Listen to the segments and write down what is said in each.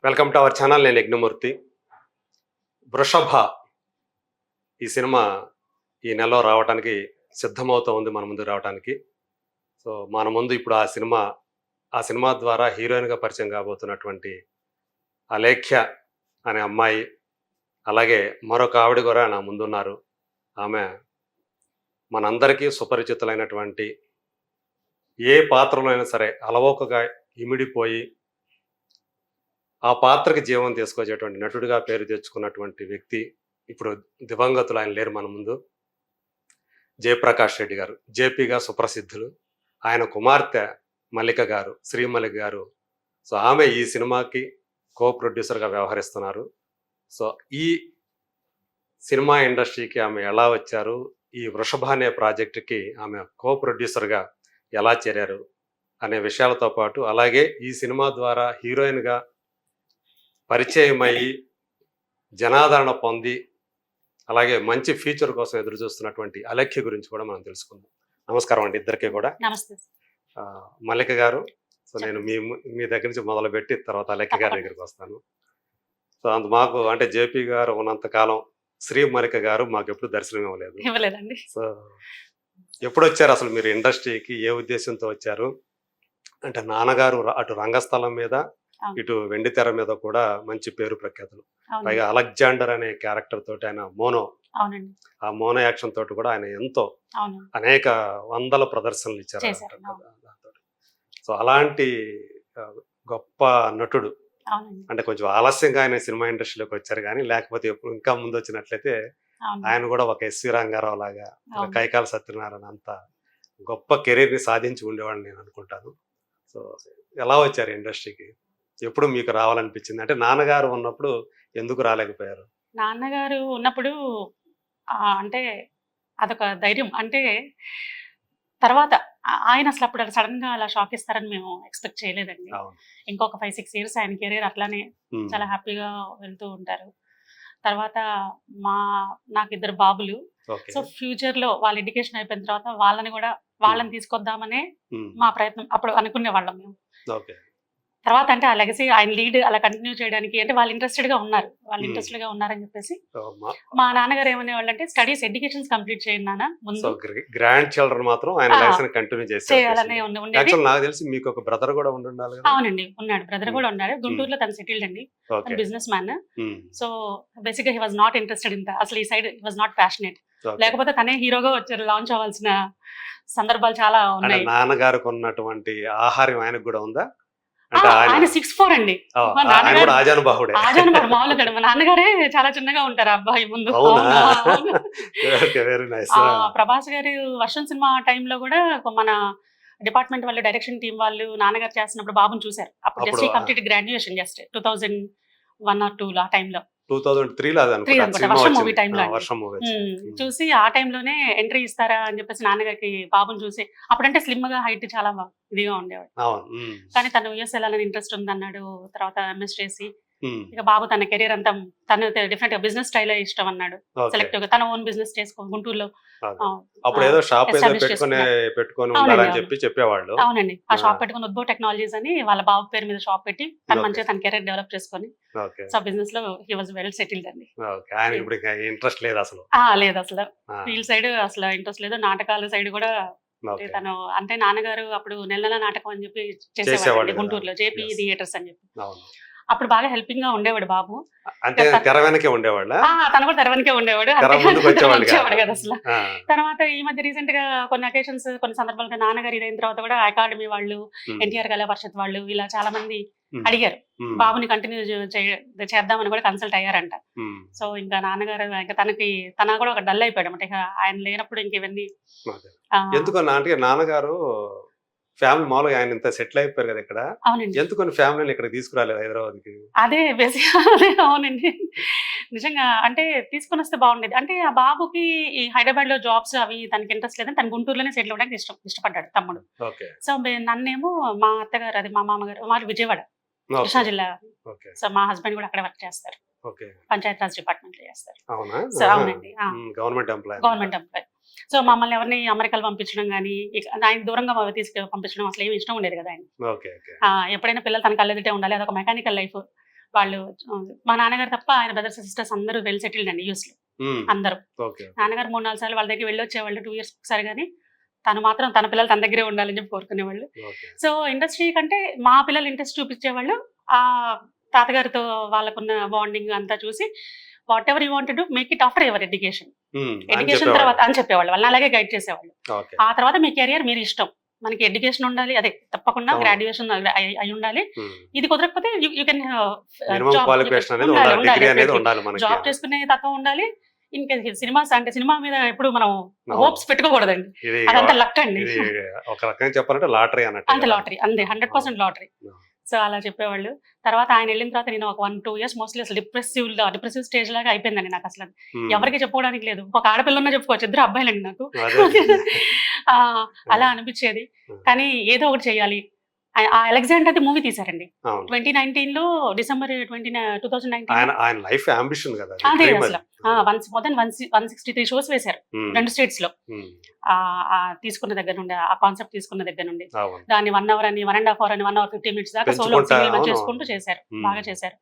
Welcome to our channel. నేను యజ్ఞమూర్తి. 'వృషభ' ఈ సినిమా ఈ నెలలో రావటానికి సిద్ధమవుతూ ఉంది మన ముందుకు రావటానికి. సో, మన ముందు ఇప్పుడు ఆ సినిమా ద్వారా హీరోయిన్‌గా పరిచయం కాబోతున్నటువంటి అలేఖ్య అనే అమ్మాయి, అలాగే మరొక ఆవిడ కూడా నా ముందున్నారు. ఆమె మనందరికీ సుపరిచితులైనటువంటి ఏ పాత్రలో అయినా సరే అలవోకగా ఇమిడిపోయి ఆ పాత్రకి జీవం తీసుకొచ్చేటువంటి నటుడిగా పేరు తెచ్చుకున్నటువంటి వ్యక్తి ఇప్పుడు దివంగతులు, ఆయన లేరు మన ముందు. జయప్రకాష్ రెడ్డి గారు, జేపీగా సుప్రసిద్ధులు. ఆయన కుమార్తె మల్లిక గారు, శ్రీమల్లిక గారు. సో ఆమె ఈ సినిమాకి కో ప్రొడ్యూసర్గా వ్యవహరిస్తున్నారు. సో ఈ సినిమా ఇండస్ట్రీకి ఆమె ఎలా వచ్చారు, ఈ 'వృషభ' అనే ప్రాజెక్టుకి ఆమె కో ప్రొడ్యూసర్గా ఎలా చేరారు అనే విషయాలతో పాటు, అలాగే ఈ సినిమా ద్వారా హీరోయిన్గా పరిచయమయ్యి జనాదరణ పొంది అలాగే మంచి ఫ్యూచర్ కోసం ఎదురు చూస్తున్నటువంటి అలేఖ్య గురించి కూడా మనం తెలుసుకుందాం. నమస్కారం అండి ఇద్దరికి కూడా. నమస్తే. మల్లిక గారు, సో నేను మీ దగ్గర నుంచి మొదలుపెట్టి తర్వాత అలేఖ్య గారి దగ్గరికి వస్తాను. సో మాకు అంటే జేపీ గారు ఉన్నంతకాలం శ్రీ మల్లిక గారు మాకు ఎప్పుడు దర్శనం ఇవ్వలేదండి. సో ఎప్పుడు వచ్చారు అసలు మీరు ఇండస్ట్రీకి, ఏ ఉద్దేశంతో వచ్చారు? అంటే నాన్నగారు అటు రంగస్థలం మీద ఇటు వెండి తెర మీద కూడా మంచి పేరు ప్రఖ్యాతులు. పైగా అలెగ్జాండర్ అనే క్యారెక్టర్ తోటి ఆయన ఆ మోనో యాక్షన్ తోటి కూడా ఆయన ఎంతో అనేక వందల ప్రదర్శనలు ఇచ్చారు. సో అలాంటి గొప్ప నటుడు అంటే కొంచెం ఆలస్యంగా ఆయన సినిమా ఇండస్ట్రీలోకి వచ్చారు, కానీ లేకపోతే ఎప్పుడు ఇంకా ముందు వచ్చినట్లయితే ఆయన కూడా ఒక ఎస్వి రంగారావు లాగా, కైకాల సత్యనారాయణ అంత గొప్ప కెరీర్ ని సాధించి ఉండేవాడిని నేను అనుకుంటాను. సో ఎలా వచ్చారు ఇండస్ట్రీకి? ఎప్పుడు మీకు రావాలనిపించింది? అంటే నాన్నగారు ఉన్నప్పుడు ఎందుకు రాలేకపోయారు? నాన్నగారు ఉన్నప్పుడు అంటే అదొక ధైర్యం. అంటే తర్వాత ఆయన అసలు అప్పుడు సడన్ గా అలా షాక్ ఇస్తారని మేము ఎక్స్పెక్ట్ చేయలేదండి. ఇంకొక 5-6 ఇయర్స్ ఆయన కెరీర్ అట్లానే చాలా హ్యాపీగా వెళ్తూ ఉంటారు. తర్వాత నాకు 2 బాబులు. సో ఫ్యూచర్ లో వాళ్ళ ఎడ్యుకేషన్ అయిపోయిన తర్వాత వాళ్ళని తీసుకొద్దామనే మా ప్రయత్నం అప్పుడు అనుకునే వాళ్ళం మేము. తర్వాత అంటే ఆ లెగసీ ఆయన లీడ్ అలా కంటిన్యూ చేయడానికి అంటే వాళ్ళు ఇంట్రెస్టెడ్ గా ఉన్నారని చెప్పేసి మా నాన్నగారు ఏమనేవాళ్ళు అంటే స్టడీస్ ఎడ్యుకేషన్స్ కంప్లీట్ చేయండి నాన్న, ముందు గ్రాండ్ చిల్డ్రన్ మాత్రం ఆయన లైఫ్ కంటిన్యూ చేయాలనే ఉండేది. నాకు తెలిసి మీకు ఒక బ్రదర్ కూడా ఉండాలి. అవునండి, ఉన్నాడు, బ్రదర్ కూడా ఉన్నాడు. గుంటూరులో తను సెటిల్డ్ అండి, బిజినెస్ మ్యాన్. సో బేసిక్ గా he was not interested in అసలు ఈ side he was not passionate. లేకపోతే తనే హీరోగా వచ్చారు, లాంచ్ అవ్వాల్సిన సందర్భాలు చాలా ఉన్నాయి. నాన్నగారికి ఉన్నటువంటి ఆహారం ఆయనకు కూడా ఉందా? ఆయన 6'4" అండి. మామూలుగా మా నాన్నగారే చాలా చిన్నగా ఉంటారు అబ్బాయి ముందు. ప్రభాస్ గారి వర్షం సినిమా టైంలో కూడా మన డిపార్ట్మెంట్ వాళ్ళు, డైరెక్షన్ టీం వాళ్ళు నాన్నగారు చేస్తున్నప్పుడు బాబుని చూసారు. అప్పుడు just complete graduation, just 2001 or 2002 ఆ టైంలో, 2003లో వర్షం మూవీ టైంలో చూసి ఆ టైంలోనే ఎంట్రీ ఇస్తారా అని చెప్పేసి నాన్నగారికి బాబుని చూసి, అప్పుడంటే స్లిమ్ గా హైట్ చాలా ఇదిగా ఉండేవాడు. కానీ తను యూఎస్ వెళ్ళాలని ఇంట్రెస్ట్ ఉందన్నాడు. తర్వాత ఎంఎస్ చేసి ఇక బాబు తన కెరీర్ అంతా తను డిఫరెంట్ బిజినెస్ స్టైల్ ఇష్టం అన్నాడు. సెలెక్టివ్ గా తన ఓన్ బిజినెస్ చేసుకో గుంటూరులో. అవునండి, ఆ షాప్ పెట్టుకుని ఉద్భవ్ టెక్నాలజీస్ అని వాళ్ళ బాబు పేరు మీద షాప్ పెట్టి తను మంచిగా తన కెరీర్ డెవలప్ చేసుకొని సో బిజినెస్ లో హీ వాజ్ వెల్ సెటిల్డ్ అండి. ఇంట్రెస్ట్ లేదు అసలు, ఫీల్డ్ సైడ్ అసలు ఇంట్రెస్ట్ లేదు. నాటకాల సైడ్ కూడా తను అంటే నాన్నగారు అప్పుడు నెల నాటకం అని చెప్పి చేసేవాడు గుంటూరులో, జేపీ థియేటర్స్ అని చెప్పి. అప్పుడు బాగా హెల్పింగ్ గా ఉండేవాడు బాబు. అంటే తెర వెనకే ఉండేవాడు, తను కూడా తెర వెనకే ఉండేవాడు, వచ్చేవాడు కదా అసలు. తర్వాత ఈ మధ్య రీసెంట్ గా కొన్ని అకేషన్స్, కొన్ని సందర్భాలుగా నాన్నగారు ఇదైన తర్వాత కూడా అకాడమీ వాళ్ళు, ఎన్టీఆర్ కళా పరిషత్ వాళ్ళు ఇలా చాలా మంది అడిగారు బాబుని కంటిన్యూ చేద్దామని కూడా కన్సల్ట్ అయ్యారంట. సో ఇంకా నాన్నగారు ఇంకా తన కూడా ఒక డల్ అయిపోయాడు అనమాట. ఇక ఆయన లేనప్పుడు ఇంక ఇవన్నీ ఎందుకన్నా అంటే నాన్నగారు ఫ్యామిలీ మామూలుగా ఆయన ఇంత సెటిల్ అయిపోయారు కదా ఇక్కడ, ఎందుకని ఫ్యామిలీని ఇక్కడ తీసుకురాలేదు హైదరాబాద్కి? అదే అవునండి, నిజంగా అంటే తీసుకుని వస్తే బాగుండేది. అంటే ఆ బాబుకి ఈ హైదరాబాద్ లో జాబ్స్ అవి తనకి ఇంట్రెస్ట్ లేదని తన గుంటూరులోనే సెటిల్ అవ్వడానికి ఇష్టపడ్డాడు తమ్ముడు. సో నన్నేమో మా అత్తగారు, అది మా మామగారు, వారు విజయవాడ, కృష్ణా జిల్లా. సో మా హస్బెండ్ కూడా అక్కడ వర్క్ చేస్తారు, పంచాయత్ రాజ్ డిపార్ట్మెంట్ లో చేస్తారు. సో అవునండి, గవర్నమెంట్ ఎంప్లాయ్. సో మమ్మల్ని ఎవరిని అమెరికాలో పంపించడం కానీ, ఆయన దూరంగా తీసుకు పంపించడం అసలు ఏమి ఇష్టం ఉండేది కదా ఆయన. ఎప్పుడైనా పిల్లలు తన కళ్ళెదిటే ఉండాలి, అదొక మెకానికల్ లైఫ్. వాళ్ళు మా నాన్నగారు తప్ప ఆయన బ్రదర్స్ సిస్టర్స్ అందరూ వెల్ సెటిల్డ్ అండి యూఎస్ లో అందరూ. ఓకే. నాన్నగారు 3-4 సార్లు వాళ్ళ దగ్గర వెళ్ళొచ్చేవాళ్ళు 2 years ఒకసారి, కానీ తను మాత్రం తన పిల్లలు తన దగ్గరే ఉండాలని చెప్పి కోరుకునేవాళ్ళు. ఓకే. సో ఇండస్ట్రీ కంటే మా పిల్లలు ఇంట్రెస్ట్ చూపించేవాళ్ళు. ఆ తాతగారితో వాళ్ళకున్న బాండింగ్ అంతా చూసి what ever you want to make it after your education తర్వాత అని చెప్పేవాళ్ళు. వాళ్ళని అలాగే గైడ్ చేసేవాళ్ళు. ఓకే. ఆ తర్వాత మీ కెరియర్ మీరు ఇష్టం, మనకి ఎడ్యుకేషన్ ఉండాలి, అదే తప్పకుండా అవును. గ్రాడ్యుయేషన్ అయి ఉండాలి. ఇది కుదరకపోతే యూ కెన్ మినిమం క్వాలిఫికేషన్ అనేది ఉండాలి, డిగ్రీ అనేది ఉండాలి మనకి. జాబ్ చేసుకునే తత్వం ఉండాలి. ఇంకా సినిమాస్ అంటే సినిమా మీద ఎప్పుడు మనం హోప్స్ పెట్టుకోకూడదండి, ఇది అదంతా లక్ అండి. ఇది ఒక రకంగా చెప్పాలంటే లాటరీ అన్నట్టు. అంతే లాటరీ, అంతే 100% లాటరీ. సో అలా చెప్పేవాళ్ళు. తర్వాత ఆయన వెళ్ళిన తర్వాత నేను ఒక 1-2 years మోస్ట్లీ అసలు డిప్రెసివ్ స్టేజ్ లాగా అయిపోయిందండి నాకు. అసలు ఎవరికి చెప్పుకోవడానికి లేదు. ఒక ఆడపిల్లన్నా చెప్పుకోవచ్చు, 2 అబ్బాయిలండి నాకు. అలా అనిపించేది. కానీ ఏదో ఒకటి చేయాలి. ఆ అలెగ్జాండర్ అది మూవీ తీశారండి 2019 లో, December 2019. ఆయన లైఫ్ అంబిషన్ కదా అదే అసలు more than 163 షోస్ వేశారు 2 states లో. తీసుకున్న దగ్గర నుండి, ఆ కాన్సెప్ట్ తీసుకున్న దగ్గర నుండి దాన్ని 1 hour అని 1.5 hour అని 1 hour 50 minutes దాకా సోలో సింగిల్ చేసుకుంటూ చేశారు. బాగా చేశారు.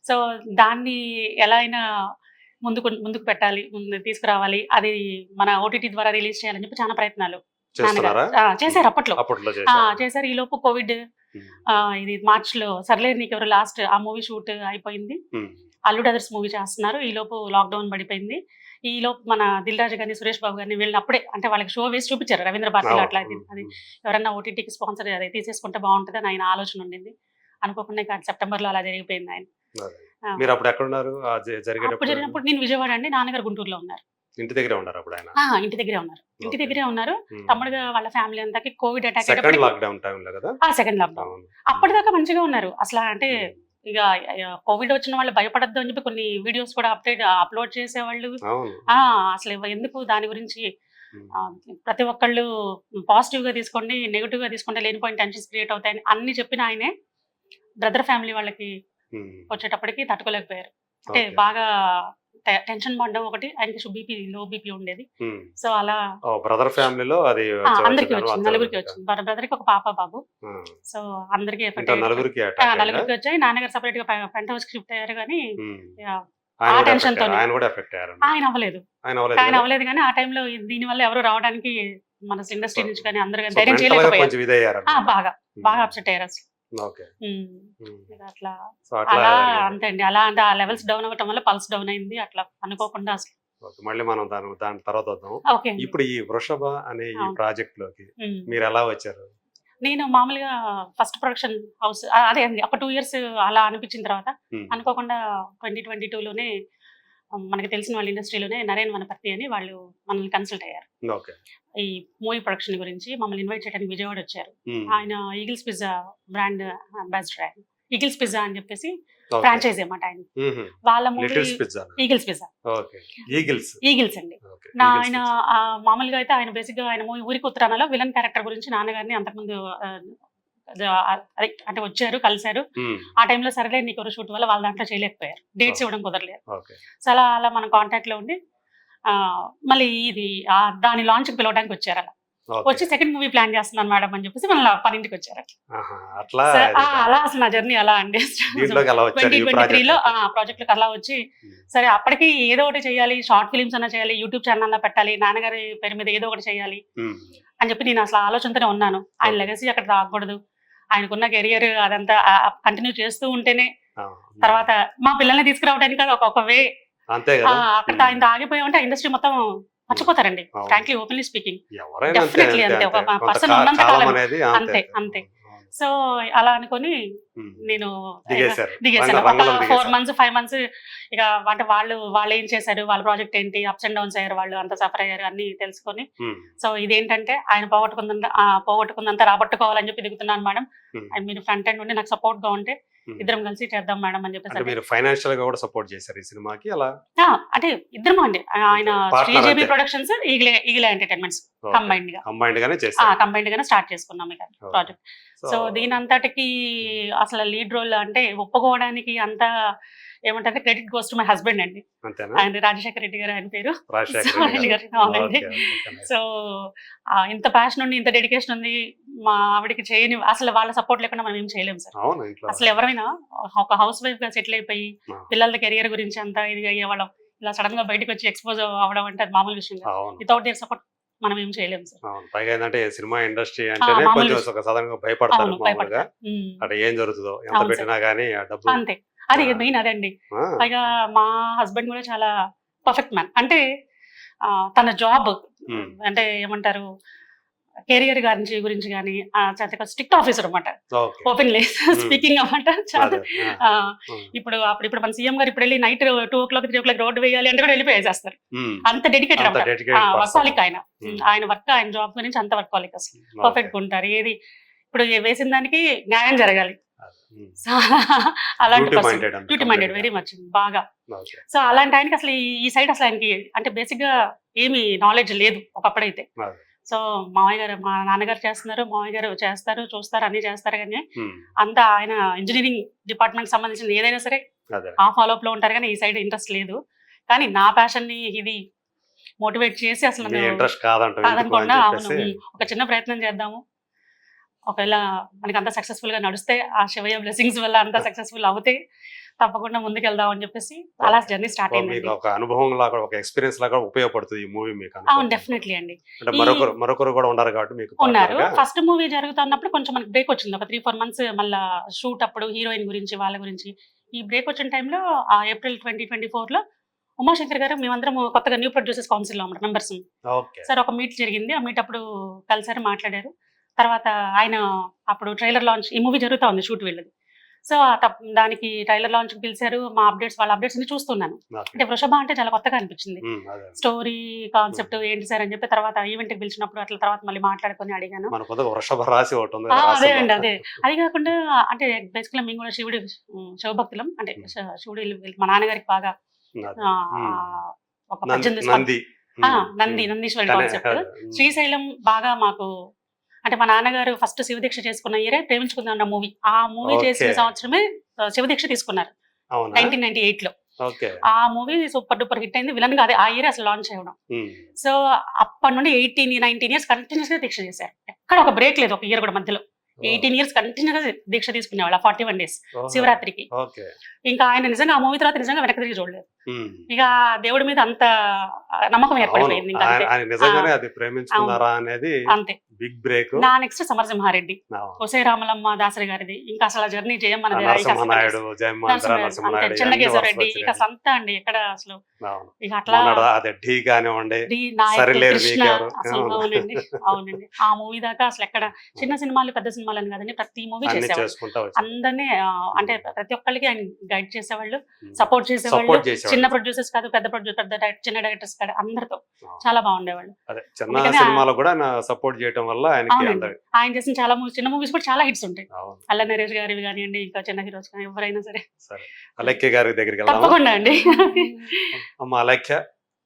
సో దాన్ని ఎలా అయినా ముందుకు పెట్టాలి, తీసుకురావాలి, అది మన OTT ద్వారా రిలీజ్ చేయాలని చెప్పి చాలా ప్రయత్నాలు చేశారు అప్పట్లో. చేశారు. ఈ లోపు కోవిడ్, ఇది మార్చ్ లో సర్లేరు నీకెవరు లాస్ట్ ఆ మూవీ షూట్ అయిపోయింది. అల్లుడు అదర్స్ మూవీ చేస్తున్నారు. ఈ లోపు లాక్డౌన్ పడిపోయింది. ఈ లోపు మన దిల్ రాజు గారిని, సురేష్ బాబు గారిని వెళ్ళినప్పుడే అంటే వాళ్ళకి షో వేసి చూపించారు రవీంద్ర భారతిలో. అట్లా అది ఎవరన్నా ఓటీటీకి స్పాన్సర్ అదే తీసేసుకుంటే బాగుంటుంది అని ఆయన ఆలోచన ఉండింది. అనుకోకుండా ఇక సెప్టెంబర్ లో అలా జరిగిపోయింది. ఆయన అప్పుడు జరిగినప్పుడు నేను విజయవాడ అండి, నాన్నగారు గుంటూరులో ఉన్నారు. ఇంటి దగ్గరే ఉన్నారు అప్పుడు ఆయన? ఇంటి దగ్గరే ఉన్నారు. తమ్ముడుగా వాళ్ళ ఫ్యామిలీ అంతా కోవిడ్ అటాక్ సెకండ్ లాక్డౌన్ టైంలో కదా. సెకండ్ లాక్డౌన్ అప్పటిదాకా మంచిగా ఉన్నారు. అసలు అంటే ఇక కోవిడ్ వచ్చిన వాళ్ళు భయపడద్దు అని చెప్పి కొన్ని వీడియోస్ కూడా అప్లోడ్ చేసేవాళ్ళు. అసలు ఎందుకు దాని గురించి ప్రతి ఒక్కళ్ళు పాజిటివ్ గా తీసుకోండి, నెగిటివ్ గా తీసుకుంటే లేనిపోయిన టెన్షన్స్ క్రియేట్ అవుతాయని అన్ని చెప్పిన ఆయనే బ్రదర్ ఫ్యామిలీ వాళ్ళకి వచ్చేటప్పటికి తట్టుకోలేకపోయారు. అంటే బాగా టెన్షన్ పడ్డం ఒకటి, ఆయనకి లో బీపీ ఉండేది. సో అలా బ్రదర్ ఫ్యామిలీలో అది అందరికి వచ్చింది, నలుగురికి వచ్చింది. బ్రదర్ కి ఒక పాప బాబు. సో అందరికి నలుగురికి వచ్చాయి. నాన్నగారు సపరేట్ గా పెంట్ హౌస్ షిఫ్ట్ అయ్యారు. కానీ ఆ టెన్షన్ తో ఆయన అవ్వలేదు. కానీ ఆ టైంలో దీని వల్ల ఎవరు రావడానికి మన ఇండస్ట్రీ నుంచి కానీ అందరూ ధైర్యం చేయలేకపోయారు. బాగా అప్సెట్ అయ్యారు అసలు. అట్లా అలా అంతే అండి. అలా అంటే ఆ లెవెల్స్ డౌన్ అవ్వటం వల్ల పల్స్ డౌన్ అయింది. అట్లా అనుకోకుండా అసలు. మళ్ళీ మనం దాని తర్వాత వద్దాం. ఇప్పుడు ఈ వృషభ అనే ఈ ప్రాజెక్ట్ లోకి మీరు ఎలా వచ్చారు? నేను మామూలుగా ఫస్ట్ ప్రొడక్షన్ హౌస్ అదే అండి, ఒక 2 years అలా అనిపించిన తర్వాత అనుకోకుండా 2022లోనే మనకి తెలిసిన వాళ్ళ ఇండస్ట్రీలోనే నరేన్ వనపర్తి అని వాళ్ళు మనల్ని కన్సల్ట్ అయ్యారు. ఈ మూవీ ప్రొడక్షన్ గురించి మమ్మల్ని ఇన్వైట్ చేయడానికి విజయవాడ వచ్చారు. ఆయన ఈగిల్స్ పిజ్జా బ్రాండ్ అంబాసిడర్. ఆయన ఈగిల్స్ పిజ్జా అని చెప్పేసి ఫ్రాంచైజ్ అన్నమాట ఆయన. వాళ్ళ మూవీ ఈగిల్స్ పిజ్జా, ఈగిల్స్ అండి. ఆయన మామూలుగా అయితే ఆయన బేసిక్ గా ఆయన మూవీ ఊరికి ఉత్తరానలో విలన్ క్యారెక్టర్ గురించి నాన్నగారిని అంతకుముందు అంటే వచ్చారు, కలిశారు. ఆ టైంలో సరేలే నీకు షూట్ వల్ల వాళ్ళ దాంట్లో చేయలేకపోయారు, డేట్స్ ఇవ్వడం కుదరలేదు. సో అలా మనం కాంటాక్ట్ లో ఉండి మళ్ళీ ఇది దాని లాంచ్ కి పిలవడానికి వచ్చారు. అలా వచ్చి సెకండ్ మూవీ ప్లాన్ చేస్తున్నాను మేడం అని చెప్పేసి మన పనింటికి వచ్చారు. అలా అసలు నా జర్నీ అలా అండి. 2023లో ప్రాజెక్ట్ అలా వచ్చి సరే అప్పటికి ఏదో ఒకటి చేయాలి, షార్ట్ ఫిలిమ్స్ అన్నా చేయాలి, యూట్యూబ్ ఛానల్ అన్నా పెట్టాలి, నాన్నగారి పేరు మీద ఏదో ఒకటి చేయాలి అని చెప్పి నేను అసలు ఆలోచనతోనే ఉన్నాను. ఆయన లెగసీ అక్కడ రాకూడదు, ఆయనకున్న కెరియర్ అదంతా కంటిన్యూ చేస్తూ ఉంటేనే తర్వాత మా పిల్లల్ని తీసుకురావడానికి ఒక వే. అక్కడ ఆయన ఆగిపోయామంటే ఆ ఇండస్ట్రీ మొత్తం మర్చిపోతారండి. ఫ్రాంక్లీ ఓపెన్లీ స్పీకింగ్, డెఫినెట్లీ అంతే. ఒక పర్సన్ ఉన్నంత కాలం అంతే. సో అలా అనుకొని నేను దిగేశాను. ఒక 4 months 5 months ఇక అంటే వాళ్ళు ఏం చేశారు, వాళ్ళ ప్రాజెక్ట్ ఏంటి, అప్స్ అండ్ డౌన్స్ అయ్యారు, వాళ్ళు అంత సఫర్ అయ్యారు అన్ని తెలుసుకొని. సో ఇదేంటంటే ఆయన పోగొట్టుకుందంతా రాబట్టుకోవాలని చెప్పి దిగుతున్నాను మేడం. అండ్ మీరు ఫ్రంట్ ఎండ్ ఉండి నాకు సపోర్ట్ గా ఉంటే ఇద్దరం కలిసి చేద్దాం మేడం అని చెప్పేసి. మీరు ఫైనాన్షియల్ గా కూడా సపోర్ట్ చేశారు ఈ సినిమాకి? అలా అంటే ఇద్దరం అండి, ఆయన శ్రీజేబీ ప్రొడక్షన్స్, ఈగిలే ఎంటర్టైన్మెంట్స్ కంబైన్డ్ గానే స్టార్ట్ చేసుకున్నాం ఇక ప్రాజెక్ట్. సో దీని అంతటికి అసలు లీడ్ రోల్ అంటే ఒప్పుకోవడానికి అంతా ఏమంటారు credit goes to my husband అండి. అంతేనా? ఆయన రాజశేఖర రెడ్డి గారు ఆయన పేరు. రాజశేఖర సో రెడ్డి ఆయన గారు. గారు అవునండి. Okay, okay, nice. సో ఇంత ప్యాషన్ ఉంది, ఇంత డెడికేషన్ ఉంది, మా ఆవిడకి చేయని అసలు వాళ్ళ సపోర్ట్ లేకుండా మనం ఏం చేయలేము సార్. అవును, ఇంట్లో అసలు ఎవరైనా ఒక హౌస్ వైఫ్ గా సెటిల్ అయిపోయి ఆ, పిల్లల కెరియర్ గురించి అంతా ఇది అయ్యేవాళ్ళం, ఇలా సడన్ గా బయటకు వచ్చి ఎక్స్పోజ్ అవ్వడం అంటే అది మామూలు విషయం కాదు. అవును, వితౌట్ దేర్ సపోర్ట్ మనం ఏం చేయలేము సార్. అవును. పైగా ఏంటంటే సినిమా ఇండస్ట్రీ అంటేనే మామూలు కొంచెం విషయం. ఒక సాధారణంగా భయపడతారు అవును, మామూలుగా. భయపడతారు. అక్కడ ఏం జరుగుతుందో, ఎంత అవును పెట్టినా గానీ ఆ డబ్బు. అంతే, అది ఆ, మెయిన్ అదండి. ఆ, పైగా మా హస్బెండ్ కూడా చాలా పర్ఫెక్ట్ మ్యాన్. అంటే తన జాబ్ ఉమ్, అంటే ఏమంటారు కెరియర్ గురించి కానీ చాలా స్ట్రిక్ట్ ఆఫీసర్ అనమాట. ఓకే, ఓపెన్లీ స్పీకింగ్ అనమాట. చాలా అదే, ఆ, ఉమ్, ఇప్పుడు మన సీఎం గారు ఇప్పుడు వెళ్ళి నైట్ 2 o'clock 3 o'clock రోడ్డు వేయాలి అంటే కూడా వెళ్ళిపోయి వేసేస్తారు. ఉమ్, అంత డెడికేటెడ్ అంత అనమాట. dedicated person. వర్కాలిక్ ఆయన. ఉమ్, ఆయన వర్క్, ఆయన జాబ్ గురించి అంత వర్కాలిక్ అసలు ఓకే, పర్ఫెక్ట్ గా ఉంటారు. ఏది ఇప్పుడు వేసిన దానికి న్యాయం జరగాలి. అదే, ఉమ్. సో అలాంటి Duty పర్సన్, minded అంత డ్యూటీ మైండెడ్, complete వెరీ గా. మచ్ బాగా. ఓకే, సో అలాంటి ఆయనకి అసలు ఈ సైడ్ అసలు ఆయనకి అంటే బేసిక్ గా ఏమి నాలెడ్జ్ లేదు ఒకప్పుడైతే. అదే, సో మామయ్య గారు, మా నాన్నగారు చేస్తున్నారు, మామయ్య గారు చేస్తారు, చూస్తారు, అన్ని చేస్తారు. కానీ ఉమ్, అంతా ఆయన ఇంజనీరింగ్ డిపార్ట్మెంట్ సంబంధించిన ఏదైనా సరే అదే, ఆ ఫాలోఅప్ లో ఉంటారు, కానీ ఈ సైడ్ ఇంట్రెస్ట్ లేదు. కానీ నా ప్యాషన్ ని ఇది మోటివేట్ చేసి అసలు మీ నన్ను ఇంట్రెస్ట్ కాదంటావు ఎందుకు కాదనకుండా అని అవును చెప్పేసి. ఒక చిన్న ప్రయత్నం చేద్దాము, ఒకవేళ మనకి అంతా సక్సెస్ఫుల్ గా నడిస్తే, ఆ శివయ్య బ్లెస్సింగ్స్ వల్ల అంతా సక్సెస్ఫుల్ అవుతే తప్పకుండా ముందుకెళ్దాం అని చెప్పేసి అలా జర్నీ స్టార్ట్ మీకు అయిందండి. ఒక అనుభవం లాగా, ఒక ఎక్స్పీరియన్స్ లాగా ఉపయోగపడుతుంది ఈ మూవీ మీకు అవును, అనుకోవడం. డెఫినెట్లీ అండి. అంటే ఈ మరొకరు కూడా ఉన్నారు కాబట్టి మీకు ఉన్నారు. partner గా. ఫస్ట్ మూవీ జరుగుతున్నప్పుడు కొంచెం మనకి బ్రేక్ వచ్చింది, ఒక 3-4 months. మళ్ళా షూట్ అప్పుడు హీరోయిన్ గురించి వాళ్ళ గురించి ఈ బ్రేక్ వచ్చిన టైంలో ఏప్రిల్ 2024 లో ఉమాశంకర్ గారు మేమందరం కొత్తగా న్యూ ప్రొడ్యూసర్స్ కౌన్సిల్ లో మెంబర్స్. ఓకే, సార్ ఒక మీట్ జరిగింది, ఆ మీట్ అప్పుడు కలిసారు, మాట్లాడారు. తర్వాత ఆయన అప్పుడు ట్రైలర్ లాంచ్, ఈ మూవీ జరుగుతూ ఉంది షూట్ వెళ్ళదు. సో దానికి ట్రైలర్ లాంచ్ పిలిచారు. మా అప్డేట్స్, వాళ్ళ అప్డేట్స్ ని చూస్తున్నాను. ఓకే, అంటే వృషభ అంటే చాలా కొత్తగా అనిపించింది, ఉమ్, అదే, స్టోరీ కాన్సెప్ట్ ఏంటి సార్ అని చెప్పి. తర్వాత ఈవెంట్ కి పిలిచినప్పుడు అట్లా తర్వాత మళ్ళీ మాట్లాడుకొని అడిగాను. మన కొద్దిగా వృషభ రాశి ఒకటి ఉంది అదే రాశిలో. అండి, అదే. అది కాకుండా అంటే బేసిక్గా మేము కూడా శివుడి శివభక్తులం. అంటే శివుడి మా నాన్నగారికి బాగా అదే, ఆ, ఉమ్. ఒక నంది 18 నంది, నందీశ్వరుడి కానీ కాన్సెప్ట్. అదే, శ్రీశైలం బాగా మాకు అంటే మా నాన్నగారు ఫస్ట్ శివదీక్ష చేసుకున్న ఇయరే ప్రేమించుకుందాం అన్న మూవీ. ఆ మూవీ ఓకే. చేసిన సంవత్సరమే శివదీక్ష తీసుకున్నారు, అవునా? 1998 లో. ఓకే, ఆ మూవీ సూపర్ డూపర్ హిట్ అయింది. విలన్ గా అదే ఆ ఇయర్ అసలు లాంచ్ అవ్వడం. ఉమ్, సో అప్పటి నుండి 18-19 years కంటిన్యూస్ గా దీక్ష చేశారు. ఎక్కడ ఒక బ్రేక్ లేదు, ఒక ఇయర్ కూడా మధ్యలో. 18 years కంటిన్యూస్ గా దీక్ష తీసుకునేవాళ్ళు 41 days ఓహో, శివరాత్రికి. ఓకే, ఇంకా ఆయన నిజంగా ఆ మూవీ తర్వాత నిజంగా వెనక్కి తిరిగి చూడలేదు. ఉమ్. ఇక దేవుడి మీద అంత నమ్మకం అవును, ఏర్పడిపోయింది. ఇంకా అంతే. ఆయన నిజంగానే అది ప్రేమించుకున్నారా అనేది అంతే. Big break. నా నెక్స్ట్ సమరసింహారెడ్డి, ఒసే రామలమ్మ దాసరి గారిది. ఇంకా అసలు జర్నీ జయమ్మనది నరసింహనాయుడు, జయమాంధ్ర అంతే, నరసింహనాయుడు, చెన్నకేశ్వరరెడ్డి, ఇక సంత అండి ఎక్కడ అసలు. ఇక అట్లా అదే ఢీ కానివ్వండి, డి నాయక్, సరిలేరు కృష్ణ, మీకెవరు. అసలు అవును. అవునండి, అవునండి. ఆ మూవీ దాకా అసలు ఎక్కడ చిన్న సినిమాలు పెద్ద సినిమాలు అని కదండి, ప్రతి మూవీ అన్ని చేసేవాళ్ళు. చేసుకుంటా వచ్చారు. అందరినీ అంటే ప్రతి ఒక్కరికి ఆయన గైడ్ చేసేవాళ్ళు, సపోర్ట్ చేసేవాళ్ళు. సపోర్ట్ చేసేవాళ్ళు. చిన్న ప్రొడ్యూసర్స్ కాదు, పెద్ద చిన్న డైరెక్టర్స్ కాదు, అందరితో చాలా బాగుండేవాళ్ళు. అదే చిన్న అందుకనే సినిమాలో కూడా సపోర్ట్ చేయటం వల్ల ఆయనకి అవునండి, అందరి. ఆయన చేసిన చాలా మూవీస్, చిన్న మూవీస్ కూడా చాలా హిట్స్ ఉంటాయి. అవును. అల్ల నరేష్ గారివి కానివ్వండి, ఇంకా చిన్న హీరోస్ కానీ ఎవరైనా సరే. సరే, అలక్య గారి దగ్గరికి వెళ్దామా? తప్పకుండా అండి. అమ్మ అలక్య,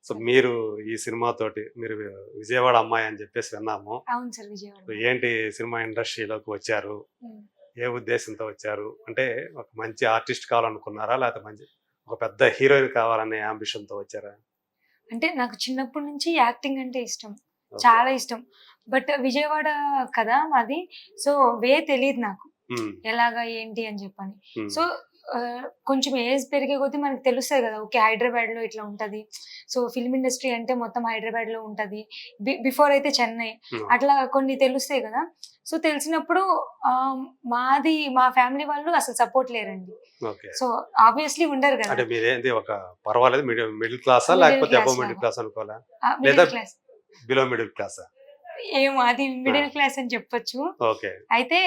సో మీరు ఈ సినిమా తోటి మీరు విజయవాడ అమ్మాయి అని చెప్పేసి విన్నాము. అవును సార్, విజయవాడ. ఏంటి సినిమా ఇండస్ట్రీలోకి వచ్చారు, ఏ ఉద్దేశంతో వచ్చారు? అంటే ఒక మంచి ఆర్టిస్ట్ కావాలనుకున్నారా, లేకపోతే మంచి ఒక పెద్ద హీరోయిన్ కావాలనే అంబిషన్ తో వచ్చారా? అంటే నాకు చిన్నప్పటి నుంచి యాక్టింగ్ అంటే ఇష్టం, Okay. చాలా ఇష్టం. బట్ విజయవాడ కదా మాది, సో తెలియదు నాకు ఉమ్, ఎలాగా ఏంటి అని చెప్పని. ఉమ్, సో కొంచెం ఏజ్ పెరిగే కొద్దీ మనకు తెలుస్తుంది కదా, ఓకే హైదరాబాద్ లో ఇట్లా ఉంటది. సో ఫిల్మ్ ఇండస్ట్రీ అంటే మొత్తం హైదరాబాద్ లో ఉంటది, బిఫోర్ అయితే చెన్నై, ఉమ్. అట్లా కొన్ని తెలుస్తాయి కదా. సో తెలిసినప్పుడు మా ఫ్యామిలీ వాళ్ళు అసలు సపోర్ట్ లేరండి. ఓకే. సో ఆబ్వియస్లీ ఉండరు కదా, అంటే మీరేంటి ఒక పర్వాలేదు మిడిల్ క్లాసా, Middle లేకపోతే class అబౌవ్ మిడిల్ లాగా. క్లాస్ అనుకోవాలా, మిడిల్ లేదా క్లాస్. బిలో మిడిల్ క్లాసా? ఏమో అది మిడిల్ క్లాస్ అని చెప్పొచ్చు. ఓకే, అయితే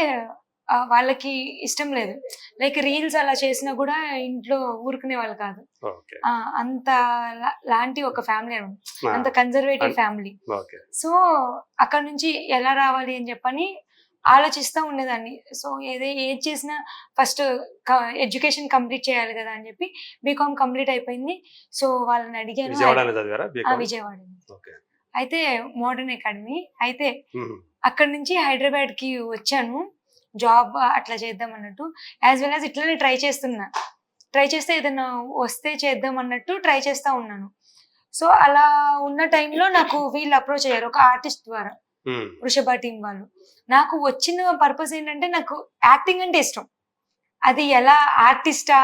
వాళ్ళకి ఇష్టం లేదు, లైక్ రీల్స్ అలా చేసినా కూడా ఇంట్లో ఊరుకునే వాళ్ళు కాదు. ఓకే, అంత లాంటి ఒక ఫ్యామిలీ, అంత కన్జర్వేటివ్ ఫ్యామిలీ. ఓకే. సో అక్కడ నుంచి ఎలా రావాలి అని చెప్పని ఆలోచిస్తూ ఉండేదాన్ని. సో ఏది చేసినా ఫస్ట్ ఎడ్యుకేషన్ కంప్లీట్ చేయాలి కదా అని చెప్పి బీకామ్ కంప్లీట్ అయిపోయింది. సో వాళ్ళని అడిగాను. విజయవాడలో చదివారా బీకామ్? విజయవాడ. ఓకే. అయితే మోడర్న్ అకాడమీ. అయితే ఉమ్, అక్కడ నుంచి హైదరాబాద్ కి వచ్చాను. జాబ్ అట్లా చేద్దాం అన్నట్టు, యాజ్ వెల్ యాజ్ ఇట్లనే ట్రై చేస్తే ఏదైనా వస్తే చేద్దాం అన్నట్టు ట్రై చేస్తా ఉన్నాను. సో అలా ఉన్న టైంలో నాకు వీళ్ళు అప్రోచ్ అయ్యారు ఒక ఆర్టిస్ట్ ద్వారా, వృషభ టీం వాళ్ళు. నాకు వచ్చిన పర్పస్ ఏంటంటే నాకు యాక్టింగ్ అంటే ఇష్టం. అది ఎలా ఆర్టిస్టా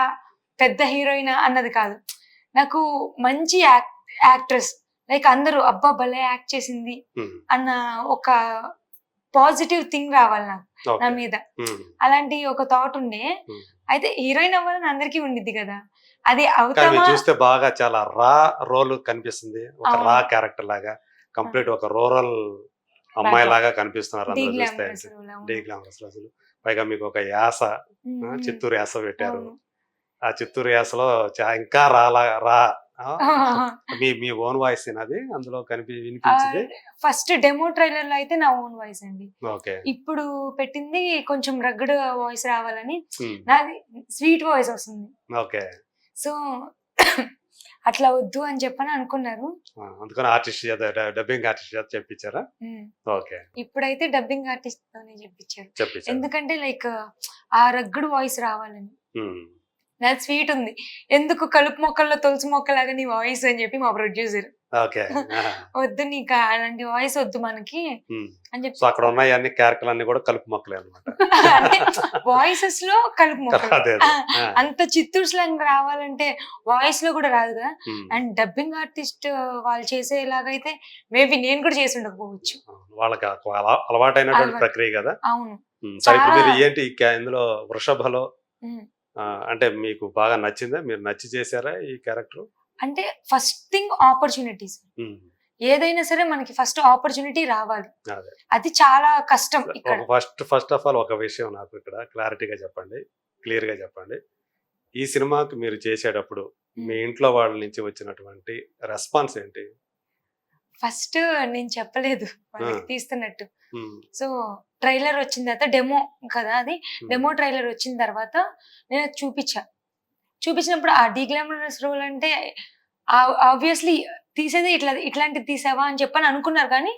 పెద్ద హీరోయినా అన్నది కాదు, నాకు మంచి యాక్ట్రెస్ లైక్ అందరూ అబ్బా భలే యాక్ట్ చేసింది అన్న ఒక పాజిటివ్ థింగ్ రావాలి నాకు నా మీద. అలాంటి ఒక థాట్ ఉండే. అయితే హీరోయిన్ అవ్వాలని అందరికీ ఉండిద్ది కదా, అది అవుతామా చూస్తే బాగా చాలా రా రోల్ కనిపిస్తుంది, ఒక రా క్యారెక్టర్ లాగా కంప్లీట్ ఒక రూరల్ అమ్మాయి లాగా కనిపిస్తున్నారు అందరూ చూస్తే. డీ గ్లామరస్ రోజులు పైగా మీకు ఒక యాస, చిత్తూరు యాస పెట్టారు. ఆ చిత్తూరు యాసలో ఇంకా రా మీ ఓన్ వాయిస్ అది అందులో వినిపించింది. ఫస్ట్ డెమో ట్రైలర్ లో అయితే నా ఓన్ వాయిస్ అండి. ఓకే. ఇప్పుడు పెట్టింది కొంచెం రగ్గడ్ వాయిస్ రావాలని, నాది స్వీట్ వాయిస్ వస్తుంది. ఓకే. సో అట్లా వద్దు అని చెప్పని అనుకున్నారు, అందుకని ఆర్టిస్ట్ డబ్బింగ్ ఆర్టిస్ట్ చెప్పించారా? ఓకే. ఇప్పుడైతే డబ్బింగ్ ఆర్టిస్ట్ తోనే చెప్పించారు, ఎందుకంటే లైక్ ఆ రగ్గడ్ వాయిస్ రావాలని. నాది స్వీట్ ఉంది, ఎందుకు కలుపు మొక్కల్లో తులసి మొక్కలాగా నీ వాయిస్ అని చెప్పి మా ప్రొడ్యూసర్ వద్దు నీకు అలాంటి వాయిస్ వద్దు మనకి అని చెప్పి. అక్కడ ఉన్నాయన్ని క్యారెక్టర్లు అన్ని కూడా కలుపు మొక్కలే అన్నమాట. అంటే వాయిసెస్ లో కలుపు మొక్కలు. అంత చిత్తూరు స్లాంగ్ రావాలంటే వాయిస్ లో కూడా రాదు కదా. అండ్ డబ్బింగ్ ఆర్టిస్ట్ వాళ్ళు చేసేలాగైతే మేబీ నేను కూడా చేసి ఉండకపోవచ్చు, వాళ్ళకి అలవాటైనటువంటి ప్రక్రియ కదా. అవును. సరే, ఇప్పుడు మీరు ఏంటి ఇందులో వృషభలో అంటే మీకు బాగా నచ్చిందా? మీరు నచ్చి చేశారా ఈ క్యారెక్టర్? అంటే ఫస్ట్ థింగ్ ఆపర్చునిటీస్. ఏదైనా సరే మనకి ఫస్ట్ ఆపర్చునిటీ రావాలి, అది చాలా కష్టం. ఫస్ట్ ఆఫ్ ఆల్ ఒక విషయం నాకు ఇక్కడ క్లారిటీగా చెప్పండి, క్లియర్ గా చెప్పండి. ఈ సినిమాకి మీరు చేసేటప్పుడు మీ ఇంట్లో వాళ్ళ నుంచి వచ్చినటువంటి రెస్పాన్స్ ఏంటి? ఫస్ట్ నేను చెప్పలేదు వాళ్ళకి తీస్తున్నట్టు. సో ట్రైలర్ వచ్చిన తర్వాత డెమో కదా, అది డెమో ట్రైలర్ వచ్చిన తర్వాత నేను చూపించినప్పుడు ఆ డీ గ్లామరస్ రోల్ అంటే ఆబ్వియస్లీ తీసేది ఇట్లాంటిది తీసావా అని చెప్పని అనుకున్నారు. కానీ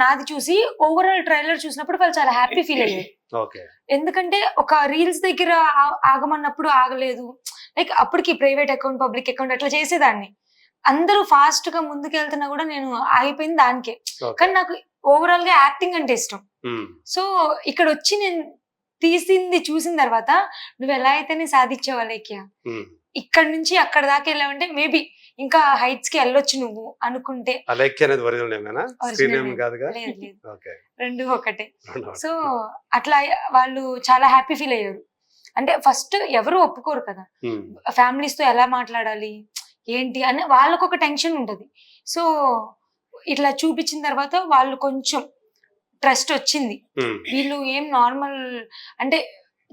నాది చూసి ఓవరాల్ ట్రైలర్ చూసినప్పుడు వాళ్ళు చాలా హ్యాపీ ఫీల్ అయ్యారు. ఎందుకంటే ఒక రీల్స్ దగ్గర ఆగమన్నప్పుడు ఆగలేదు, లైక్ అప్పటికి ప్రైవేట్ అకౌంట్ పబ్లిక్ అకౌంట్ అట్లా చేసేదాన్ని. అందరూ ఫాస్ట్ గా ముందుకు వెళ్తున్నా కూడా నేను ఆగిపోయింది దానికే. కానీ నాకు ఓవరాల్ గా యాక్టింగ్ అంటే ఇష్టం. సో ఇక్కడ వచ్చి నేను తీసింది చూసిన తర్వాత నువ్వు ఎలా అయితేనే సాధించావు అలేఖ్య, ఇక్కడ నుంచి అక్కడ దాకా వెళ్ళావంటే మేబీ ఇంకా హైట్స్ కి వెళ్ళొచ్చు నువ్వు అనుకుంటే. రెండు ఒకటే. సో అట్లా వాళ్ళు చాలా హ్యాపీ ఫీల్ అయ్యారు. అంటే ఫస్ట్ ఎవరు ఒప్పుకోరు కదా, ఫ్యామిలీస్ తో ఎలా మాట్లాడాలి ఏంటి అని వాళ్ళకు ఒక టెన్షన్ ఉంటది. సో ఇట్లా చూపించిన తర్వాత వాళ్ళు కొంచెం ట్రస్ట్ వచ్చింది. వీళ్ళు ఏం నార్మల్ అంటే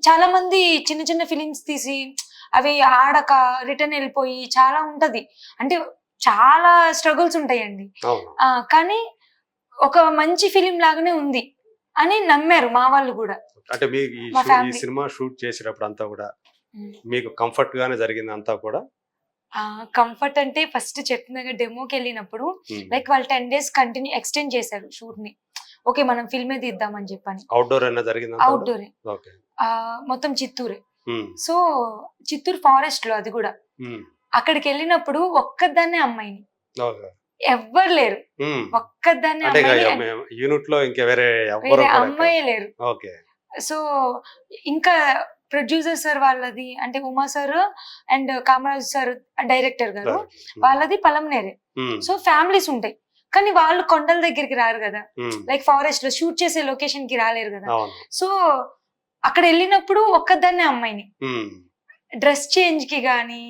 చాలా మంది చిన్న చిన్న ఫిలిమ్స్ తీసి అవి ఆడక రిటర్న్ వెళ్ళిపోయి చాలా ఉంటది, అంటే చాలా స్ట్రగుల్స్ ఉంటాయండి. కానీ ఒక మంచి ఫిలిం లాగానే ఉంది అని నమ్మారు మా వాళ్ళు కూడా. అంటే ఈ సినిమా షూట్ చేసేటప్పుడు అంతా కూడా మీకు కంఫర్ట్ గానే జరిగింది అంతా కూడా? కంఫర్ట్ అంటే ఫస్ట్ చెప్పినగా డెమోకి వెళ్ళినప్పుడు లైక్ వాళ్ళు 10 days కంటిన్యూ ఎక్స్టెండ్ చేశారు షూట్ ని. ఓకే మనం ఫిల్మే తీద్దామని చెప్పని. అవుట్డోరే, మొత్తం చిత్తూరే. సో చిత్తూరు ఫారెస్ట్ లో, అది కూడా అక్కడికి వెళ్ళినప్పుడు ఒక్కదాన్నే అమ్మాయిని, ఎవ్వరు లేరు, ఒక్కదాన్నే అమ్మాయి లేరు. సో ఇంకా ప్రొడ్యూసర్ సార్ వాళ్ళది అంటే Uma sir and Kamaraj sir director గారు వాళ్ళది పలంనేరే. సో ఫ్యామిలీస్ ఉంటాయి కానీ వాళ్ళు కొండల దగ్గరికి రారు కదా, లైక్ ఫారెస్ట్ లో షూట్ చేసే లొకేషన్ కి రాలేరు కదా. సో అక్కడ వెళ్ళినప్పుడు ఒక్కదాన్నే అమ్మాయిని, డ్రెస్ చేంజ్ కి గానీ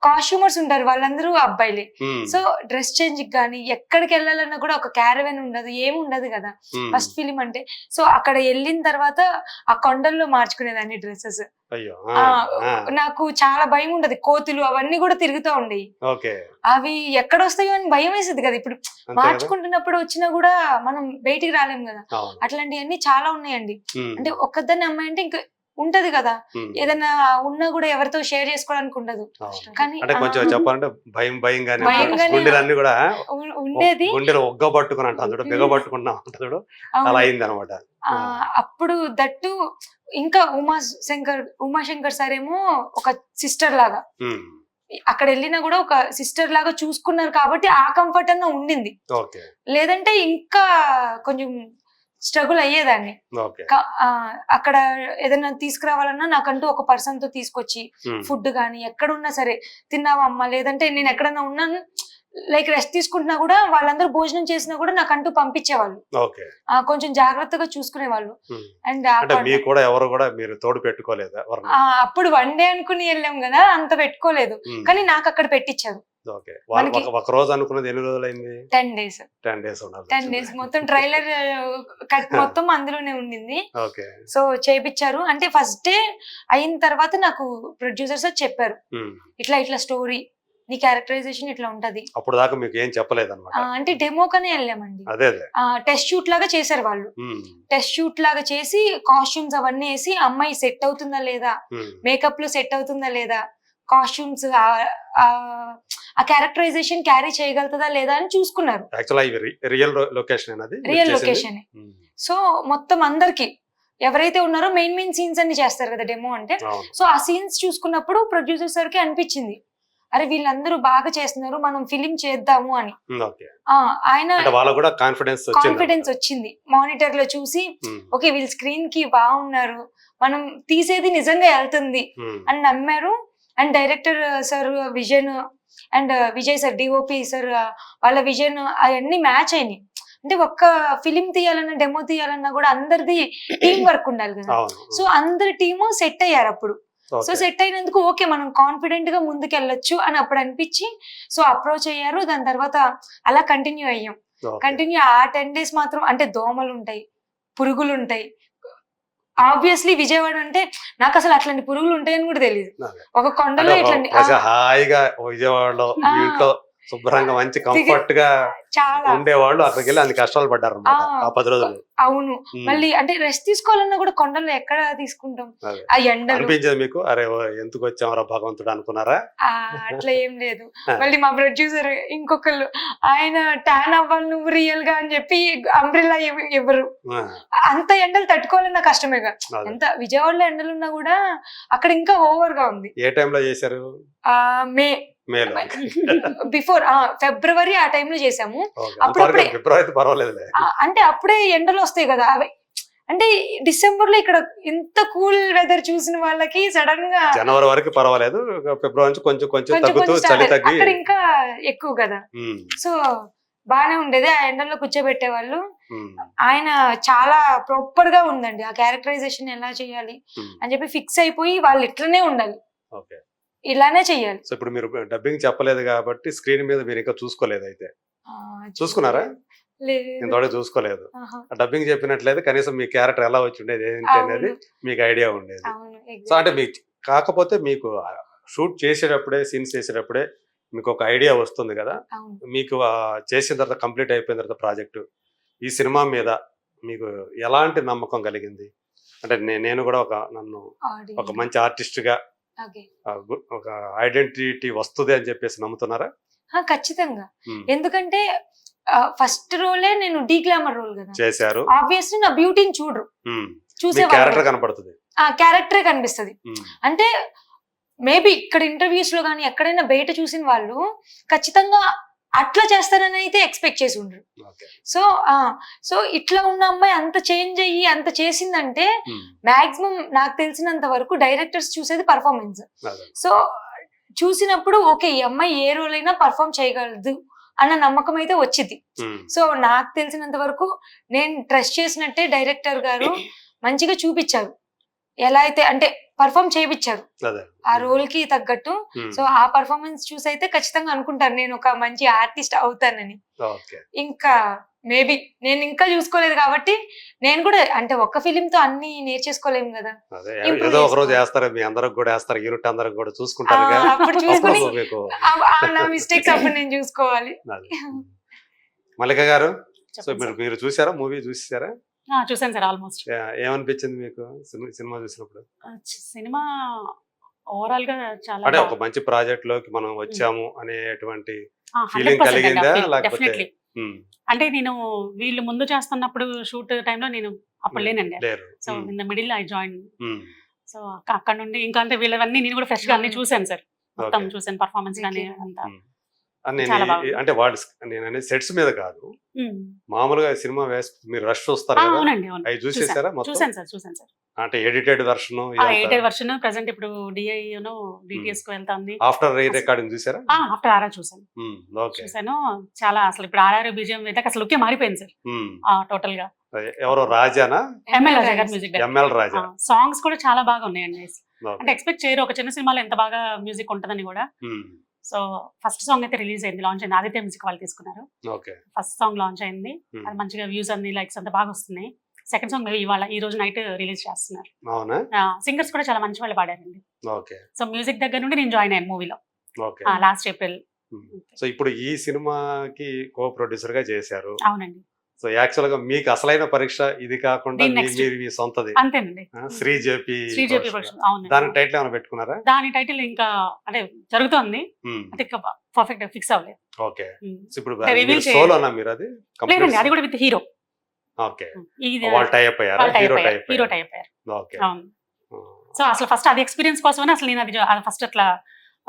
కాస్ట్యూమర్స్ ఉంటారు వాళ్ళందరూ అబ్బాయిలే. సో డ్రెస్ చేంజ్ కి గానీ ఎక్కడికి వెళ్ళాలన్నా కూడా ఒక క్యారవెన్ ఉండదు, ఏమి ఉండదు కదా ఫస్ట్ ఫిలిం అంటే. సో అక్కడ వెళ్ళిన తర్వాత ఆ కొండల్లో మార్చుకునేదాన్ని డ్రెస్సెస్. నాకు చాలా భయం ఉండదు, కోతులు అవన్నీ కూడా తిరుగుతూ ఉండేవి, అవి ఎక్కడ వస్తాయో అని భయం వేసేది కదా. ఇప్పుడు మార్చుకుంటున్నప్పుడు వచ్చినా కూడా మనం బయటికి రాలేం కదా, అట్లాంటివన్నీ చాలా ఉన్నాయండి. అంటే ఒక్కదాన్ని అమ్మాయి అంటే ఇంకా ఉంటది కదా, ఏదైనా ఉన్నా కూడా ఎవరితో షేర్ చేసుకోవడానికి ఉండదు. కానీ చెప్పాలంటే భయంగానే ఉండేది, ఒగ్గబట్టుకుని బిగబట్టుకున్నా అలా అయింది అనమాట. అప్పుడు దట్టు ఇంకా ఉమాశంకర్ సార్ ఏమో ఒక సిస్టర్ లాగా అక్కడ వెళ్ళినా కూడా ఒక సిస్టర్ లాగా చూసుకున్నారు కాబట్టి ఆ కంఫర్ట్ అన్న ఉండింది. లేదంటే ఇంకా కొంచెం స్ట్రగుల్ అయ్యేదాన్ని. అక్కడ ఏదైనా తీసుకురావాలన్నా నాకంటూ ఒక పర్సన్ తో తీసుకొచ్చి ఫుడ్ గానీ ఎక్కడున్నా సరే తిన్నావమ్మా, లేదంటే నేను ఎక్కడన్నా ఉన్నాను లైక్ రెస్ట్ తీసుకుంటున్నా కూడా వాళ్ళందరూ భోజనం చేసినా కూడా నాకంటూ పంపించేవాళ్ళు, కొంచెం జాగ్రత్తగా చూసుకునేవాళ్ళు. అండ్ తోడు పెట్టుకోలేదు. అప్పుడు వన్ డే అనుకుని వెళ్ళాం కదా, అంత పెట్టుకోలేదు, కానీ నాకు అక్కడ పెట్టించారు. ఒక రోజు అనుకున్నది ఎన్ని రోజులు అయింది? 10 days. 10 days మొత్తం ట్రైలర్ కట్ మొత్తం అందులోనే ఉండింది. సో చేపించారు. అంటే ఫస్ట్ డే అయిన తర్వాత నాకు ప్రొడ్యూసర్స్ చెప్పారు, ఇట్లా స్టోరీ, నీ క్యారెక్టరైజేషన్ ఇట్లా ఉంటది. అప్పుడు దాకా మీకు ఏం చెప్పలేదు అన్నమాట. అంటే డెమోకనే వెళ్ళామండి. టెస్ట్ షూట్ లాగా చేశారు వాళ్ళు. టెస్ట్ షూట్ లాగా చేసి కాస్ట్యూమ్స్ అవన్నీ వేసి అమ్మాయి సెట్ అవుతుందా లేదా, మేకప్ లో సెట్ అవుతుందా లేదా, కాస్ట్యూమ్స్ ఆ క్యారెక్టరైజేషన్ క్యారీ చేయగలుగుతుందా లేదా అని చూసుకున్నారు. Real location. సో మొత్తం అందరికి ఎవరైతే ఉన్నారో మెయిన్ సీన్స్ అన్ని చేస్తారు కదా డెమో అంటే. సో ఆ సీన్స్ చూసుకున్నప్పుడు ప్రొడ్యూసర్ సార్ కి అనిపించింది, అరే వీళ్ళందరూ బాగా చేస్తున్నారు, మనం ఫిలిం చేద్దాము అని. ఆయన కాన్ఫిడెన్స్ వచ్చింది. మానిటర్ లో చూసి ఓకే వీళ్ళు స్క్రీన్ కి బాగున్నారు, మనం తీసేది నిజంగా వెళ్తుంది అని నమ్మారు. And director sir vision and Vijay sir DOP sir వాళ్ళ విజన్ అవన్నీ మ్యాచ్ అయినాయి. అంటే ఒక్క ఫిలిం తీయాలన్నా డెమో తీయాలన్నా కూడా అందరిది టీం వర్క్ ఉండాలి కదా. సో అందరి టీము సెట్ అయ్యారు అప్పుడు. సో సెట్ అయినందుకు ఓకే మనం కాన్ఫిడెంట్ గా ముందుకు వెళ్ళొచ్చు అని అప్పుడు అనిపించి సో అప్రోచ్ అయ్యారు. దాని తర్వాత అలా కంటిన్యూ అయ్యాం. కంటిన్యూ ఆ 10 days మాత్రం అంటే దోమలు ఉంటాయి, పురుగులు ఉంటాయి. ఆబ్వియస్లీ విజయవాడ అంటే నాకు అసలు అట్లాంటి పురుగులు ఉంటాయని కూడా తెలియదు. ఒక కొండలో ఇట్లాంటి హాయిగా విజయవాడలో శుభ్రంగా మంచి కంఫర్ట్ గా చాలా ఉండేవాళ్ళు, అక్కడికి వెళ్ళి అన్ని కష్టాలు పడ్డారు ఆ 10 రోజులు. అవును, మళ్ళీ అంటే రెస్ట్ తీసుకోవాలన్నా కూడా కొండల్లో ఎక్కడ తీసుకుంటాం. ఆ ఎండలు అనిపించేది మీకు, అరే ఎందుకు వచ్చామరా భగవంతుడు అనుకున్నారా? అట్లా ఏం లేదు. మళ్ళీ మా ప్రొడ్యూసర్ ఇంకొకళ్ళు ఆయన ట్యాన్ అవ్వాలి నువ్వు రియల్ గా అని చెప్పి అంబ్రెల్లా ఎవరు అంత ఎండలు తట్టుకోవాలన్నా కష్టమేగా. ఎంత విజయవాడలో ఎండలున్నా కూడా అక్కడ ఇంకా ఓవర్ గా ఉంది. ఏ టైంలో చేశారు? బిఫోర్ ఫిబ్రవరి ఆ టైంలో చేసాము. అంటే అప్పుడే ఎండలు వస్తాయి కదా అవి. అంటే డిసెంబర్ లో ఇక్కడ ఇంత కూల్ వెదర్ చూసిన వాళ్ళకి సడన్ గా జనవరి వరకు పర్వాలేదు, ఫిబ్రవరి నుంచి కొంచెం కొంచెం తగ్గుతూ చలి తగ్గి అక్కడ ఇంకా ఎక్కువ కదా. సో బానే ఉండేది. ఆ ఎండల్లో కూర్చోబెట్టే వాళ్ళు. ఆయన చాలా ప్రాపర్ గా ఉందండి ఆ క్యారెక్టరైజేషన్ ఎలా చేయాలి అని చెప్పి ఫిక్స్ అయిపోయి వాళ్ళు ఇట్లనే ఉండాలి, ఇలానే చెయ్యాలి. సో ఇప్పుడు మీరు డబ్బింగ్ చెప్పలేదు కాబట్టి స్క్రీన్ మీద మీరు ఇంకా చూసుకోలేదు. అయితే చూసుకున్నారా? ఇంతవరకు చూసుకోలేదు. డబ్బింగ్ చెప్పినట్లయితే కనీసం మీ క్యారెక్టర్ ఎలా వచ్చి ఉండేది ఏంటి అనేది మీకు ఐడియా ఉండేది. సో అంటే మీకు కాకపోతే మీకు షూట్ చేసేటప్పుడే సీన్స్ చేసేటప్పుడే మీకు ఒక ఐడియా వస్తుంది కదా. మీకు చేసిన తర్వాత కంప్లీట్ అయిపోయిన తర్వాత ప్రాజెక్టు ఈ సినిమా మీద మీకు ఎలాంటి నమ్మకం కలిగింది? అంటే నేను కూడా నన్ను ఒక మంచి ఆర్టిస్ట్ గా ఒక ఐడెంటిటీ వస్తుంది అని చెప్పేసి నమ్ముతున్నారా? ఖచ్చితంగా. ఎందుకంటే ఫస్ట్ రోలే నేను డీ గ్లామర్ రోల్ కదా చేశారు. ఆబ్వియస్లీ నా బ్యూటీని చూడరు, చూసే క్యారెక్టర్ కనపడుతుంది, ఆ క్యారెక్టరే కనిపిస్తుంది. అంటే మేబీ ఇక్కడ ఇంటర్వ్యూస్ లో కానీ ఎక్కడైనా బయట చూసిన వాళ్ళు ఖచ్చితంగా అట్లా చేస్తారని అయితే ఎక్స్పెక్ట్ చేసి ఉండరు. సో ఇట్లా ఉన్న అమ్మాయి అంత చేంజ్ అయ్యి అంత చేసిందంటే మాక్సిమం నాకు తెలిసినంత వరకు డైరెక్టర్స్ చూసేది పర్ఫార్మెన్స్. సో చూసినప్పుడు ఓకే ఈ అమ్మాయి ఏ రోల్ అయినా పర్ఫార్మ్ చేయగలదు అన్న నమ్మకం అయితే వచ్చింది. సో నాకు తెలిసినంత వరకు నేను ట్రస్ట్ చేసినట్టే డైరెక్టర్ గారు మంచిగా చూపించారు, ఎలా అయితే అంటే పర్ఫార్మ్ చేయించారు ఆ రోల్ కి తగ్గట్టు. సో ఆ పర్ఫార్మెన్స్ చూసి అయితే ఖచ్చితంగా అనుకుంటాను నేను ఒక మంచి ఆర్టిస్ట్ అవుతానని. ఇంకా మేబీ నేను ఇంకా చూసుకోలేదు కాబట్టి నేను కూడా అంటే ఒక్క ఫిలిం తో అన్ని నేర్చేసుకోలేము కదా. అప్పుడు చూసుకుని నా మిస్టేక్స్ అప్పుడు నేను చూసుకోవాలి. మల్లిక గారు, మీరు చూసారా మూవీ? చూసారా? చూసాను సార్. ఆల్మోస్ట్. ఏమనిపించింది మీకు సినిమా చూసినప్పుడు? సినిమా ఓవరాల్ గా చాలా అంటే ఒక మంచి ప్రాజెక్ట్ లోకి మనం వచ్చాము అనేటువంటి ఫీలింగ్ కలిగిందా? లేకపోతే అంటే నేను వీళ్ళు ముందు చేస్తున్నప్పుడు షూట్ టైంలో నేను అప్పుడు లేనండి. లేరు. So in the middle I join. Um. So అక్కడ నుండి ఇంకా అంటే వీళ్ళవన్నీ నేను కూడా ఫ్రెష్ గా అన్ని చూసాను సార్, మొత్తం Okay. చూసాను పర్ఫార్మెన్స్ కానీ Okay. అంతా. నేను చాలా బాగుంది. అంటే వాళ్ళు నేను అనేది సెట్స్ మీద కాదు, ఉమ్. మామూలుగా సినిమా మీరు రష్ చూస్తారు కదా, అవునండి, అవును. అవి చూసేసారా మొత్తం? చూసాను సార్. అంటే ఎడిటెడ్ వెర్షన్ ఎయిటెడ్ వర్షన్ ప్రెసెంట్ ఇప్పుడు డిఐ డిటిఎస్ కు వెళ్తాంది. ఆఫ్టర్ రీ రికార్డింగ్ చూసారా? ఆఫ్టర్ ఆర్ఆర్ చూసాను. ఓకే. చూసాను, చాలా అసలు ఇప్పుడు ఆర్ఆర్ బీజిఎం అయితే అసలు లుక్కే మారిపోయింది సార్ టోటల్ గా. ఎవరో రాజానా? ఎంఎల్ రాజా గారి మ్యూజిక్. ఎంఎల్ రాజా. సాంగ్స్ కూడా చాలా బాగా ఉన్నాయండి. Okay. అంటే ఎక్స్పెక్ట్ చేయరు ఒక చిన్న సినిమాలో ఎంత బాగా మ్యూజిక్ ఉంటుందని కూడా. సో ఫస్ట్ సాంగ్ అయితే రిలీజ్ అయింది, లాంచ్ అయింది, ఆదిత్య మ్యూజిక్ వాళ్ళు తీసుకున్నారు. ఓకే. ఫస్ట్ సాంగ్ లాంచ్ అయింది, అది మంచిగా వ్యూస్ అన్ని లైక్స్ అంతా బాగా వస్తున్నాయి. సెకండ్ సాంగ్ ఈ రోజు నైట్ రిలీజ్ చేస్తున్నారు. అవునా? సింగర్స్ కూడా చాలా మంచి వాళ్ళు పాడారండి. ఓకే. సో మ్యూజిక్ దగ్గర నుండి నేను జాయిన్ అయ్యాను మూవీలో ఓకే. Last April. సో ఇప్పుడు ఈ సినిమాకి కో ప్రొడ్యూసర్ గా చేశారు. అవునండి. సో యాక్చువల్ గా మీకు అసలైన పరీక్ష ఇది కాకుండా దీని next. మీ సొంతది అంతేనండి. శ్రీజేపీ ప్రొడక్షన్. అవును. దాని టైటిల్ ఏమైనా పెట్టుకున్నారా? దాని టైటిల్ ఇంకా అంటే జరుగుతోంది, అంటే ఇంకా పర్ఫెక్ట్ ఫిక్స్ అవ్వలేదు. ఓకే. సో ఇప్పుడు reveal సోలోనా మీరు? అది లేదండి, అది కూడా విత్ హీరో. ఓకే. వాళ్ళు టై అప్ అయ్యారా? హీరో టై అప్ అయ్యారు. ఓకే. అవును. సో అసలు ఫస్ట్ అది ఎక్స్పీరియన్స్ కోసమని అసలు నేను అది ఫస్ట్ అట్లా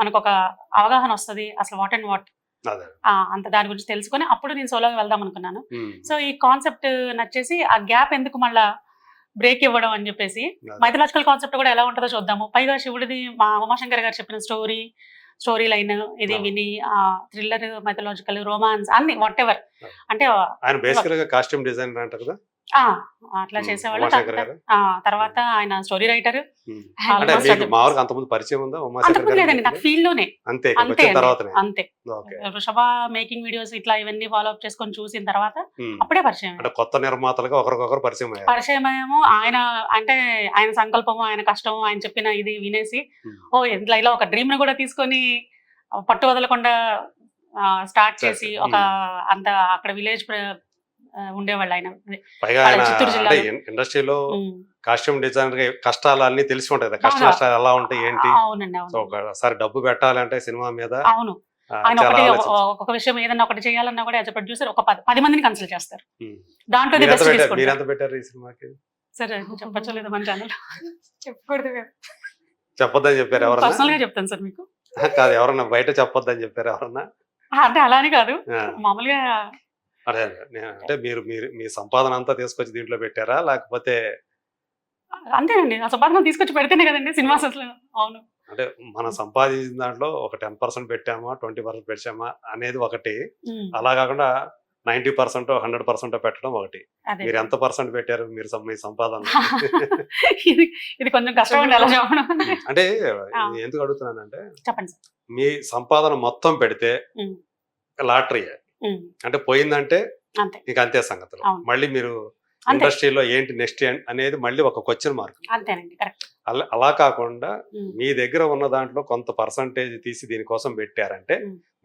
మనకు ఒక అవగాహన వస్తుంది అసలు వాట్ అండ్ వాట్ అంత దాని గురించి తెలుసుకొని అప్పుడు నేను సోలోగా వెళ్దాం అనుకున్నాను. సో ఈ కాన్సెప్ట్ నచ్చేసి ఆ గ్యాప్ ఎందుకు మళ్ళా బ్రేక్ ఇవ్వడం అని చెప్పేసి మైథలాజికల్ కాన్సెప్ట్ కూడా ఎలా ఉంటుందో చూద్దాము. పైగా శివుడిది మా ఉమాశంకర్ గారు చెప్పిన స్టోరీ లైన్ ఇది విని థ్రిల్లర్, మైథలాజికల్, రొమాన్స్ అన్ని వాట్ ఎవర్ అంటే ఆయన బేసికల్ గా కాస్ట్యూమ్ డిజైనర్ అంట కదా, అట్లా చేసేవాళ్ళు. తర్వాత ఆయన స్టోరీ రైటర్. మామూలుగా అంతకుముందు పరిచయం ఉందా ఉమాశంకర్? లేదండి, నాకు ఫీల్డ్ లోనే అంతే. అంతే. వృషభ మేకింగ్ వీడియోస్ ఇట్లా ఇవన్నీ ఫాలో అప్ చేసుకొని చూసిన తర్వాత అప్పుడే పరిచయం. అంటే కొత్త నిర్మాతలుగా ఒకరికొకరు పరిచయమేమో. ఆయన అంటే ఆయన సంకల్పము, ఆయన కష్టము, ఆయన చెప్పిన ఇది వినేసి ఇంట్లో ఇలా ఒక డ్రీమ్ ను కూడా తీసుకొని పట్టు వదలకుండా స్టార్ట్ చేసి ఒక అంత అక్కడ విలేజ్ ఉండేవాళ్ళు ఆయన. చిత్తూరు జిల్లా ఇండస్ట్రీలో కాస్ట్యూమ్ డిజైనర్ కష్టాలు అన్ని తెలిసి ఉంటాయి కదా, కష్ట నష్టాలు ఎలా ఉంటాయి ఏంటి. అవునండి. ఒకసారి డబ్బు పెట్టాలంటే సినిమా మీద అవును. ఆయన ఒక విషయం ఏదన్నా ఒకటి చేయాలన్నా కూడా యాజ్ ప్రొడ్యూసర్ ఒక 10 మందిని కన్సల్ట్ చేస్తారు. దాంట్లో మీరు ఎంత పెట్టారు ఈ సినిమాకి? సరే చెప్పలేదు మన ఛానల్, చెప్పకూడదు. చెప్పొద్దని చెప్పారు ఎవరన్నా? పర్సనల్ గా చెప్తాను సార్ మీకు. కాదు, ఎవరన్నా బయట చెప్పొద్దని చెప్పారు ఎవరన్నా? అంటే అలానే కాదు, మామూలుగా. అదే అంటే మీరు మీ సంపాదన అంతా తీసుకొచ్చి దీంట్లో పెట్టారా లేకపోతే? అంతేనండి, ఆ సంపాదన తీసుకొచ్చి పెడితేనే కదండి సినిమాస్ అసలు. అవును. అంటే మనం సంపాదించిన దాంట్లో ఒక 10% పెట్టామా 20% పెట్టామా అనేది ఒకటి, అలా కాకుండా 90% 100% పెట్టడం ఒకటి. మీరు ఎంత పర్సెంట్ పెట్టారు మీరు మీ సంపాదన? ఇది కొంచెం కష్టం అండి అలా చెప్పడం. అంటే ఎందుకు అడుగుతున్నానంటే, చెప్పండి సార్, మీ సంపాదన మొత్తం పెడితే లాటరీ, అంటే పోయిందంటే మీకు అంతే సంగతులు. మళ్ళీ మీరు ఇండస్ట్రీలో ఏంటి నెక్స్ట్ అనేది మళ్ళీ ఒక క్వశ్చన్ మార్క్. అలా కాకుండా మీ దగ్గర ఉన్న దాంట్లో కొంత పర్సంటేజ్ తీసి దీనికోసం పెట్టారంటే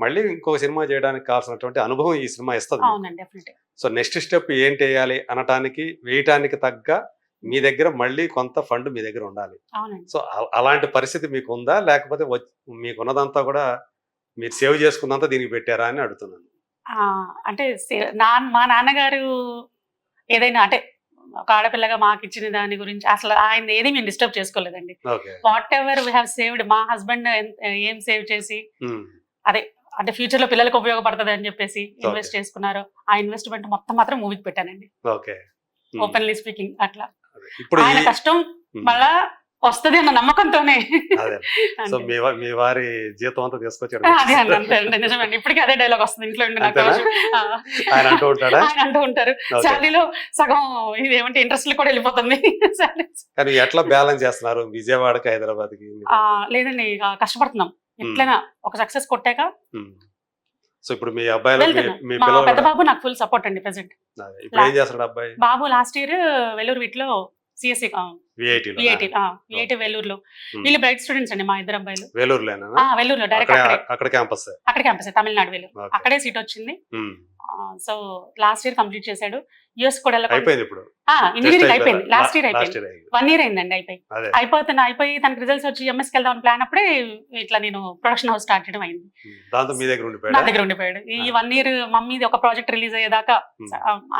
మళ్ళీ ఇంకో సినిమా చేయడానికి కావాల్సినటువంటి అనుభవం ఈ సినిమా ఇస్తుంది. సో నెక్స్ట్ స్టెప్ ఏంటి వేయాలి అనటానికి వేయటానికి తగ్గ మీ దగ్గర మళ్ళీ కొంత ఫండ్ మీ దగ్గర ఉండాలి. సో అలాంటి పరిస్థితి మీకు ఉందా, లేకపోతే మీకున్నదంతా కూడా మీరు సేవ్ చేసుకున్నంత దీనికి పెట్టారా అని అడుగుతున్నాను. అంటే మా నాన్నగారు ఏదైనా అంటే ఒక ఆడపిల్లగా మాకు ఇచ్చిన దాని గురించి అసలు ఆయన ఏది మేము డిస్టర్బ్ చేసుకోలేదండి. Whatever we have saved, మా హస్బెండ్ ఏం సేవ్ చేసి అదే అంటే ఫ్యూచర్ లో పిల్లలకు ఉపయోగపడుతుంది అని చెప్పేసి ఇన్వెస్ట్ చేసుకున్నారు. ఆ ఇన్వెస్ట్మెంట్ మొత్తం మాత్రం మూవీకి పెట్టానండి. ఓపెన్లీ స్పీకింగ్ అట్లా ఆయన కష్టం మళ్ళా వస్తుంది అన్న నమ్మకంతోనే. సో మీ వారి జీతం అంతా తీసుకొచ్చారు. అదే అంతే అండి, నిజమండి. ఇప్పటికీ అదే డైలాగ్ వస్తుంది ఇంట్లో. ఆయన అంటూ ఉంటారు శాలరీలో సగం ఇది ఏమంటే ఇంట్రెస్ట్ కూడా వెళ్ళిపోతుంది. కానీ ఎట్లా బ్యాలెన్స్ చేస్తున్నారు విజయవాడకి హైదరాబాద్కి? లేదండి, కష్టపడుతున్నాం ఎట్లైనా ఒక సక్సెస్ కొట్టాక. సో ఇప్పుడు మీ అబ్బాయి పెద్ద బాబు నాకు ఫుల్ సపోర్ట్ అండి ప్రెసెంట్. ఇప్పుడు ఏం చేస్తాడు అబ్బాయి? బాబు లాస్ట్ ఇయర్ వెల్లూరు వీటిలో సిఎస్సి విఐటీలో విఐటి వేలూరులో. వీళ్ళు బ్రైట్ స్టూడెంట్స్ అండి మా ఇద్దరు అబ్బాయిలు. వేలూరులోనా? వేలూరులో డైరెక్ట్ అక్కడ క్యాంపస్ అక్కడ క్యాంపస్ తమిళనాడు వేలూరు. Okay. అక్కడే సీట్ వచ్చింది. సో లాస్ట్ ఇయర్ కంప్లీట్ చేశాడు. యుఎస్ కూడా అయిపోయింది ఇప్పుడు ఇంజనీరింగ్ అయిపోయింది. లాస్ట్ ఇయర్ అయిపోయింది. 1 year అయిందండి అయిపోయి. అదే అయిపోయి తనకి రిజల్ట్స్ వచ్చి ఎంఎస్కి వెళ్దాం అని ప్లాన్ అప్పుడే ఇట్లా నేను ప్రొడక్షన్ హౌస్ స్టార్ట్ చేయడం అయింది. దాంతో మీ దగ్గర నా ఉండిపోయాడు. దగ్గర ఉండిపోయాడు. ఈ 1 year మమ్మీది ఒక ప్రాజెక్ట్ రిలీజ్ అయ్యేదాకా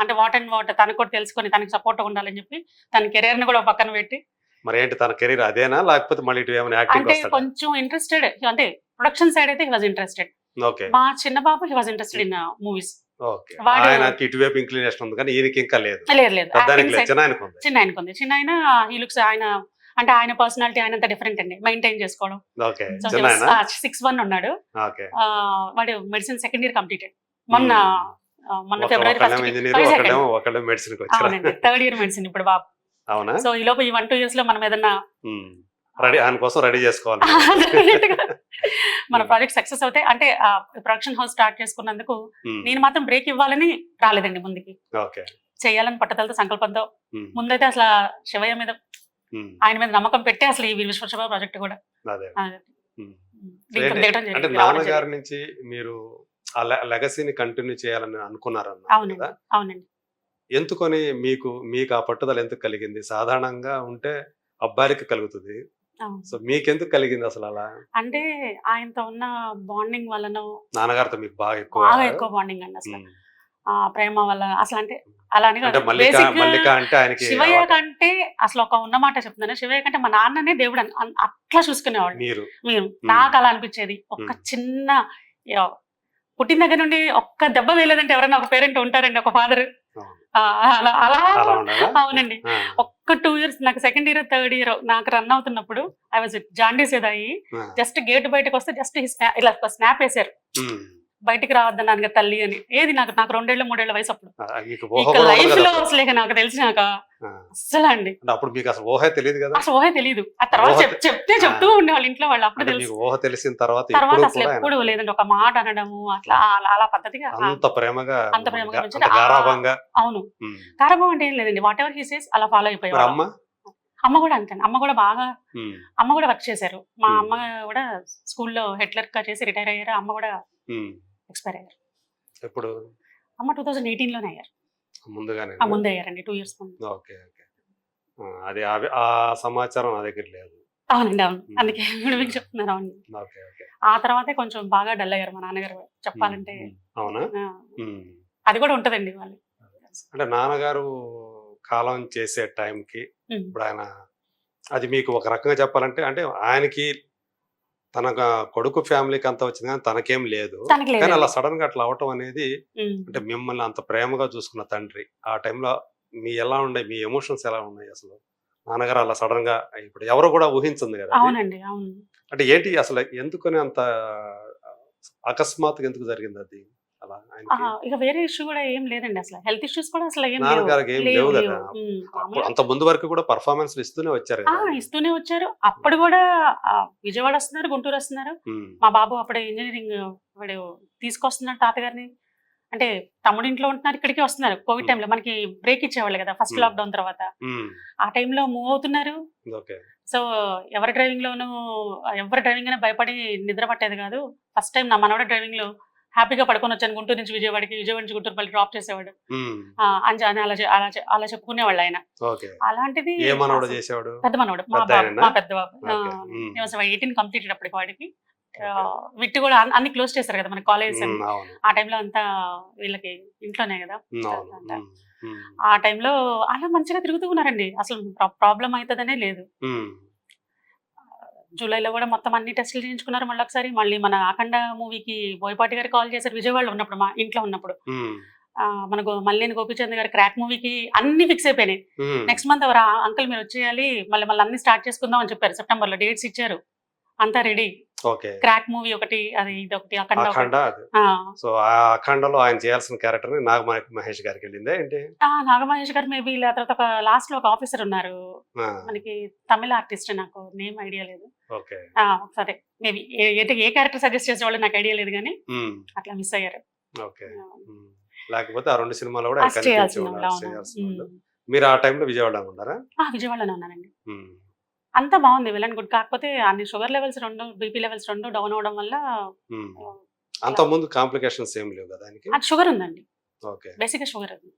అంటే వాట్ అండ్ వాట్ తనకు కూడా తెలుసుకొని తనకి సపోర్ట్ ఉండాలని చెప్పి తన కెరీర్ ని కూడా పక్కన పెట్టి. మరి ఏంటి తన కెరీర్ అదేనా లేకపోతే మళ్ళీ ఇటు ఏమైనా యాక్టింగ్ అంటే వస్తాడా? కొంచెం ఇంట్రెస్టెడ్ అంటే ప్రొడక్షన్ సైడ్ అయితే హీ వాజ్ ఇంట్రెస్టెడ్. ఓకే మా చిన్న బాబు he was interested in movies. Okay వాడు- ఆయనకి ఇటువైపు ఇంక్లినేషన్ ఉంది కానీ ఈయనకి ఇంకా లేదు. లేదు పెద్దానికి లేదు, చిన్న ఆయనకు ఉంది. చిన్న ఆయనకు ఉంది. చిన్న ఆయన ఈ లుక్స్ ఆయన అంటే ఆయన పర్సనాలిటీ ఆయన డిఫరెంట్ అండి మెయింటైన్ చేసుకోవడం. ఓకే సో చిన్న ఆయన. 6'1" ఉన్నాడు. ఓకే వాడు మెడిసిన్ 2nd year కంప్లీటెడ్ మొన్న ఫిబ్రవరి ఒకళ్ళేమో ఇంజనీర్ ఒకళ్ళేమో మెడిసిన్ కి వచ్చారు. అవునండి 3rd year మెడిసిన్ ఇప్పుడు బాబు. అవునా? సో ఈ లోపు ఈ 1-2 years లో మనం ఏదన్నా రెడీ ఆయన కోసం రెడీ చేసుకోవాలి. మన ప్రాజెక్ట్ సక్సెస్ అవుతాయి అంటే ప్రొడక్షన్ హౌస్ స్టార్ట్ చేసుకున్నందుకు నేను మాత్రం బ్రేక్ ఇవ్వాలని రాలేదండి ముందుకి. ఓకే చేయాలని పట్టుదలతో సంకల్పంతో ముందైతే అసలు శివయ్య మీద ఆయన మీద నమ్మకం పెట్టి అసలు ఈ విశ్వశివ ప్రాజెక్ట్ కూడా అదే దీంట్లో దిగడం అంటే జరిగింది. నాన్నగారి నుంచి మీరు ఆ లెగసీని కంటిన్యూ చేయాలని అనుకున్నారన్న అవునండి కదా? అవునండి. ఎందుకని మీకు ఆ పట్టుదల ఎందుకు కలిగింది? సాధారణంగా ఉంటే అబ్బాయిలకి కలుగుతుంది, అవును. సో మీకెందుకు కలిగింది అసలు అలా? అంటే ఆయనతో ఉన్న బాండింగ్ వలన నాన్నగారితో మీకు బాగా బాగా ఎక్కువ ఎక్కువ బాండింగ్ అండి అసలు. ఉమ్. ప్రేమ వల్ల అసలు అంటే అలా అని అంటే కాదు. మల్లిక Basic గా మల్లిక అంటే ఆయనకి శివయ్య అలవాటు. కంటే అసలు ఒక ఉన్న మాట చెప్తున్నాను, శివయ్య కంటే మా నాన్ననే దేవుడు అట్లా చూసుకునేవాడు. మీరు మేము నాకు అలా అనిపించేది. ఒక్క చిన్న పుట్టిన దగ్గర నుండి ఒక్క దెబ్బ వేయలేదంటే ఎవరైనా ఒక పేరెంట్ ఉంటారండి, ఒక ఫాదర్. అవును. అలా అలా ఉండాలా? అవునండి. ఆ, ఒక్క 2 years నాకు 2nd year 3rd year నాకు రన్ అవుతున్నప్పుడు ఐ వాజ్ జాండీస్ ఏదాయి. ఆ. జస్ట్ గేట్ బయటకు వస్తే జస్ట్ ఇలా స్నాప్ వేశారు, ఉమ్. బయటికి రావద్దు నాన్న తల్లి అని. ఏది నాకు 2-3 ఏళ్ల వయసు అప్పుడు. మీకు ఊహ ఇక కూడా ఉండదు లైఫ్ కదా లో అప్పుడు. అసలు ఇక నాకు తెలిసినాక ఆ. అసలు అండి అంటే అప్పుడు మీకు అసలు ఊహే తెలియదు కదా? అసలు ఊహే తెలియదు. ఆ తర్వాత ఊహ చెప్తే చెప్తూ ఉండేవాళ్ళు ఇంట్లో వాళ్ళు. అప్పుడు అంటే తెలుసు. మీకు ఊహ తెలిసిన తర్వాత తర్వాత ఎప్పుడూ అసలు కూడా ఎప్పుడు ఆయన లేదండి ఒక మాట అనడము అట్లా అలా పద్ధతిగా అంత ప్రేమగా అంత ప్రేమగా అంత పెంచారు. గారాబంగా. అవును. ఉమ్. కారభం అంటే ఏం లేదండి, వాట్ ఎవర్ హీ సేస్ అలా ఫాలో మరి అయిపోయారు. అమ్మ? అమ్మ కూడా అంతే. అమ్మ కూడా బాగా ఉమ్. అమ్మ కూడా వర్క్ చేశారు. మా Hmm. అమ్మ కూడా స్కూల్లో హెడ్ క్లర్క్ గా చేసి రిటైర్ అయ్యారు. అమ్మ కూడా ఉమ్. ఎక్స్పైర్ అయ్యారు. ఎప్పుడు? అమ్మ 2018 లోనే అయ్యారు. ముందుగానే? ముందే అయ్యారండి 2 years ముందు. Okay okay. అది ఆ సమాచారం నా దగ్గర లేదు. అవునండి అవును. అందుకే ఇప్పుడు మీకు చెప్తున్నారు. అవును. Okay okay. ఆ తర్వాతే కొంచెం బాగా డల్ అయ్యారు మా నాన్నగారు చెప్పాలంటే. అవునా? ఆ, ఉమ్. అది కూడా ఉంటదండి వాళ్ళు. అంటే నాన్నగారు కాలం చేసే టైంకి ఉమ్. ఇప్పుడు ఆయన అది మీకు ఒక రకంగా చెప్పాలంటే అంటే ఆయనకి తన కొడుకు ఫ్యామిలీకి అంత వచ్చింది కానీ తనకేం లేదు. తనకి కానీ అలా లేదండి. సడన్ గా అట్లా అవటం అనేది ఉమ్. అంటే మిమ్మల్ని అంత ప్రేమగా చూసుకున్న తండ్రి ఆ టైంలో మీ ఎలా ఉన్నాయి, మీ ఎమోషన్స్ ఎలా ఉన్నాయి అసలు? నాన్నగారు అలా సడన్ గా ఇప్పుడు ఎవరు కూడా ఊహించింది కదా అది. అవునండి అవును. అంటే ఏంటి అసలు ఎందుకని అంత అకస్మాత్తుగా ఎందుకు జరిగింది అది అలా ఆయనకి? ఇక వేరే ఇష్యూ కూడా ఏం లేదండి, అసలు హెల్త్ ఇష్యూస్ కూడా అసలు ఏం లేవు. నాన్నగారికి ఏం లేవు కదా? ఉమ్. అప్పుడు అంత ముందు వరకు కూడా పర్ఫార్మెన్స్ ఇస్తూనే వచ్చారు కదా? ఇస్తూనే వచ్చారు. అప్పుడు కూడా విజయవాడ వస్తున్నారు, గుంటూరు వస్తున్నారు. ఉమ్. మా బాబు అప్పుడే ఇంజనీరింగ్ వాడు తీసుకొస్తున్నాడు తాతగారిని. అంటే తమ్ముడు ఇంట్లో ఉంటున్నారు, ఇక్కడికి వస్తున్నారు. కోవిడ్ టైంలో మనకి బ్రేక్ ఇచ్చేవాళ్ళు కదా ఫస్ట్ Hmm. లాక్డౌన్ తర్వాత. ఉమ్. ఆ టైంలో మూవ్ అవుతున్నారు. ఓకే. సో ఎవరి డ్రైవింగ్ అయినా భయపడి నిద్ర పట్టేది కాదు. ఫస్ట్ టైం నా మనవడ డ్రైవింగ్ లో హ్యాపీగా పడుకొని వచ్చాను గుంటూరు నుంచి విజయవాడకి, విజయవాడ నుంచి గుంటూరు మళ్ళీ డ్రాప్ చేసేవాడు. ఉమ్. అని అలా చెప్పుకునేవాళ్ళు ఆయన. ఓకే. అలాంటిది ఏ మనవడు చేసేవాడు? పెద్ద మనవడు మా పెద్ద బాబు, ఆయననా? మా పెద్ద బాబు. ఓకే. ఉమ్. 18 కంప్లీటెడ్ అప్పటికి వాడికి. విట్టు కూడా అన్ని క్లోజ్ చేశారు కదా మన కాలేజ్. ఉమ్, అవును. ఆ టైంలో అంతా వీళ్ళకి ఇంట్లోనే కదా. ఉమ్, అవును. అంతా. ఉమ్. ఉమ్. ఆ టైంలో అలా మంచిగా తిరుగుతూ ఉన్నారండి, అసలు ప్రాబ్లం అవుతుందనే లేదు. ఉమ్. జూలైలో కూడా మొత్తం అన్ని టెస్టులు చేయించుకున్నారు. మళ్ళీ ఒకసారి మళ్ళీ మన అఖండ మూవీకి బోయపాటి గారు కాల్ చేశారు విజయవాడలో ఉన్నప్పుడు, మా ఇంట్లో ఉన్నప్పుడు. ఉమ్. మనకు మల్లేని గోపిచంద్ గారు క్రాక్ మూవీకి అన్ని ఫిక్స్ అయిపోయినాయి. ఉమ్. నెక్స్ట్ మంత్ ఎవరు అంకుల్ మీరు వచ్చేయాలి, మళ్ళీ అన్ని స్టార్ట్ చేసుకుందాం అని చెప్పారు. సెప్టెంబర్ లో డేట్స్ ఇచ్చారు, అంతా రెడీ. ఓకే. క్రాక్ మూవీ ఒకటి, అది ఇది ఒకటి, అఖండ అఖండ ఒకటి. అది. సో ఆ అఖండలో ఆయన చేయాల్సిన క్యారెక్టర్ ని మహేష్ గారికి వెళ్ళిందే ఏంటి? నాగమహేష్ గారు మేబీ తర్వాత ఒక లాస్ట్ లో ఒక ఆఫీసర్ ఉన్నారు ఆ, మనకి, తమిళ ఆర్టిస్ట్, నాకు నేమ్ ఐడియా లేదు. ఓకే. సరే మేబీ ఏ క్యారెక్టర్ సజెస్ట్ చేసేవాళ్ళు నాకు ఐడియా లేదు కానీ ఉమ్. అట్లా మిస్ అయ్యారు. ఓకే. ఉమ్. లేకపోతే ఆ రెండు సినిమాలు కూడా ఆయన చేయాల్సింది కనిపించేవాళ్ళు, అవును. చేయాల్సిన వాళ్ళు. మీరు ఆ టైంలో విజయవాడలో ఉన్నారా? విజయవాడలోనే ఉన్నానండి. ఉమ్. అంతా బాగుంది, వెల్ అండ్ గుడ్. కాకపోతే అన్ని sugar levels 2, BP levels 2 down అవడం వల్ల ఉమ్. ఆ, అంతకుముందు కాంప్లికేషన్స్ ఏం లేవు కదా దానికి? అది షుగర్ ఉందండి, ఓకే. బేసిక్గా షుగర్ ఉంది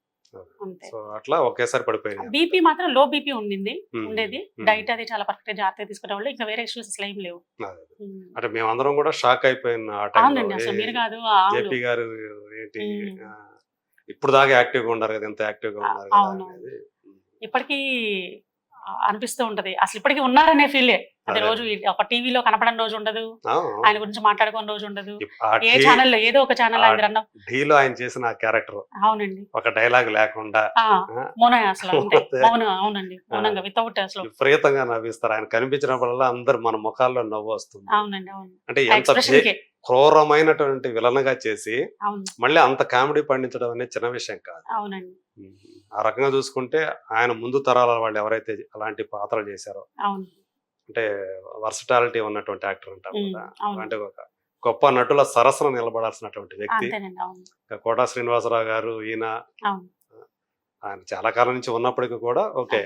అంతే. సో అట్లా ఒకేసారి పడిపోయింది. బీపీ మాత్రం లో బీపీ ఉండింది, ఉమ్. ఉండేది. ఉమ్. డైట్ అది చాలా పర్ఫెక్ట్ జాగ్రత్తగా తీసుకునే వాళ్ళు, ఇంకా వేరే ఇష్యూస్ అసలు ఏం లేవు. అదే. ఉమ్. అంటే మేమందరం కూడా షాక్ అయిపోయిన ఆ టైంలో. అవునండి, అసలు మీరు కాదు, అవును. జేపీ గారు ఏంటి ఉమ్. ఇప్పుడు దాకా యాక్టివ్గా ఉన్నారు కదా, ఎంత యాక్టివ్గా ఉన్నారు కదా అవును. అనేది. ఇప్పటికీ అనిపిస్తూ ఉంటది, అసలు ఇప్పటికీ ఉన్నారనే ఫీలే. అది అదే. రోజు ఒక టీవీలో కనపడని రోజు ఉండదు, అవును. ఆయన గురించి మాట్లాడుకున్న రోజు ఉండదు. ఆ ఏ ఢీ- ఛానల్లో ఏదో ఒక ఛానల్ ఆయన రన్. ఢీలో ఆయన చేసిన ఆ క్యారెక్టర్ అవునండి, ఒక డైలాగ్ లేకుండా ఆ, ఆ, మౌన అసలు అంతే, అదే. మౌనం. అవునండి, మౌనంగా వితౌట్ అసలు. విపరీతంగా నవ్విస్తారు. ఆయన కనిపించినప్పుడల్లా అందరు మన ముఖాల్లో నవ్వు వస్తుంది. అవునండి, అవును. అంటే ఎంత ఎక్స్ప్రెషన్ కే. క్రూరమైనటువంటి విలన్గా చేసి అవును, మళ్ళీ అంత కామెడీ పండించడం అనేది చిన్న విషయం కాదు. అవునండి, ఆ రకంగా చూసుకుంటే ఆయన ముందు తరాల వాళ్ళు ఎవరైతే అలాంటి పాత్రలు చేశారో, అవును. అంటే వర్సటాలిటీ ఉన్నటువంటి యాక్టర్ అంటారు ఉమ్, కదా, అవును. అంటే ఒక గొప్ప నటుల సరసన నిలబడాల్సినటువంటి వ్యక్తి. అంతేనండి, అవును, ఇంకా కోటా శ్రీనివాసరావు గారు ఈయన అవును. ఆయన చాలా కాలం నుంచి ఉన్నప్పటికీ కూడా ఓకే,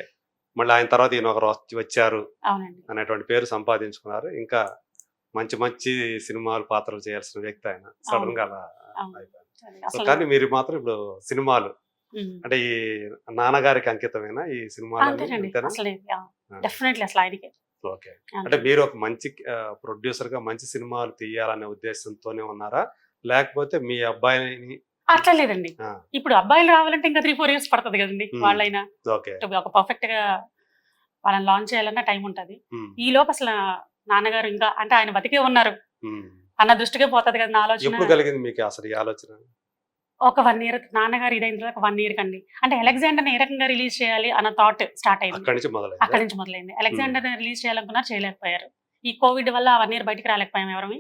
మళ్ళీ ఆయన తర్వాత ఈయన ఒకరు వచ్చారు అవునండి, అనేటువంటి పేరు సంపాదించుకున్నారు. ఇంకా మంచి మంచి సినిమాలు పాత్రలు చేయాల్సిన వ్యక్తి ఆయన. సడన్ గా అలా అవును. అయిపోయారు. సరే, సో అసలు కానీ మీరు మాత్రం ఇప్పుడు సినిమాలు ఉమ్, అంటే ఈ నాన్నగారికి అంకితమైన ఈ సినిమాలు అంతేనండి, అంతేనా? అసలు డెఫినెట్లీ అసలు ఆయనకి ఓకే. అంటే మీరు ఒక మంచి ప్రొడ్యూసర్ గా మంచి సినిమాలు తీయాలనే ఉద్దేశంతోనే ఉన్నారా, లేకపోతే మీ అబ్బాయిని? అట్లా లేదండి. ఆ, ఇప్పుడు అబ్బాయిలు రావాలంటే ఇంకా 3-4 years పడుతుంది కదండి. ఉమ్. వాళ్ళైనా ఓకే. ఒక పర్ఫెక్ట్ గా వాళ్ళని లాంచ్ చేయాలన్నా టైం ఉంటది. ఉమ్, ఈ లోపు అసలు నాన్నగారు ఇంకా అంటే ఆయన బతికే ఉన్నారు ఉమ్. అన్న దృష్టికే పోతుంది కదా నా ఆలోచన. ఎప్పుడు కలిగింది మీకు అసలు ఈ ఆలోచన? ఒక 1 year నాన్నగారు ఇదైన తర్వాత 1 year కండి, అంటే అలెగ్జాండర్ ఏ రకంగా రిలీజ్ చేయాలి అన్న థాట్ స్టార్ట్ అయింది. అక్కడి నుంచి మొదలైంది. అక్కడి నుంచి మొదలైంది. అలెగ్జాండర్ రిలీజ్ చేయాలనుకున్నారు, చేయలేకపోయారు. ఈ కోవిడ్ వల్ల 1 year బయటికి రాలేకపోయాం ఎవరమి.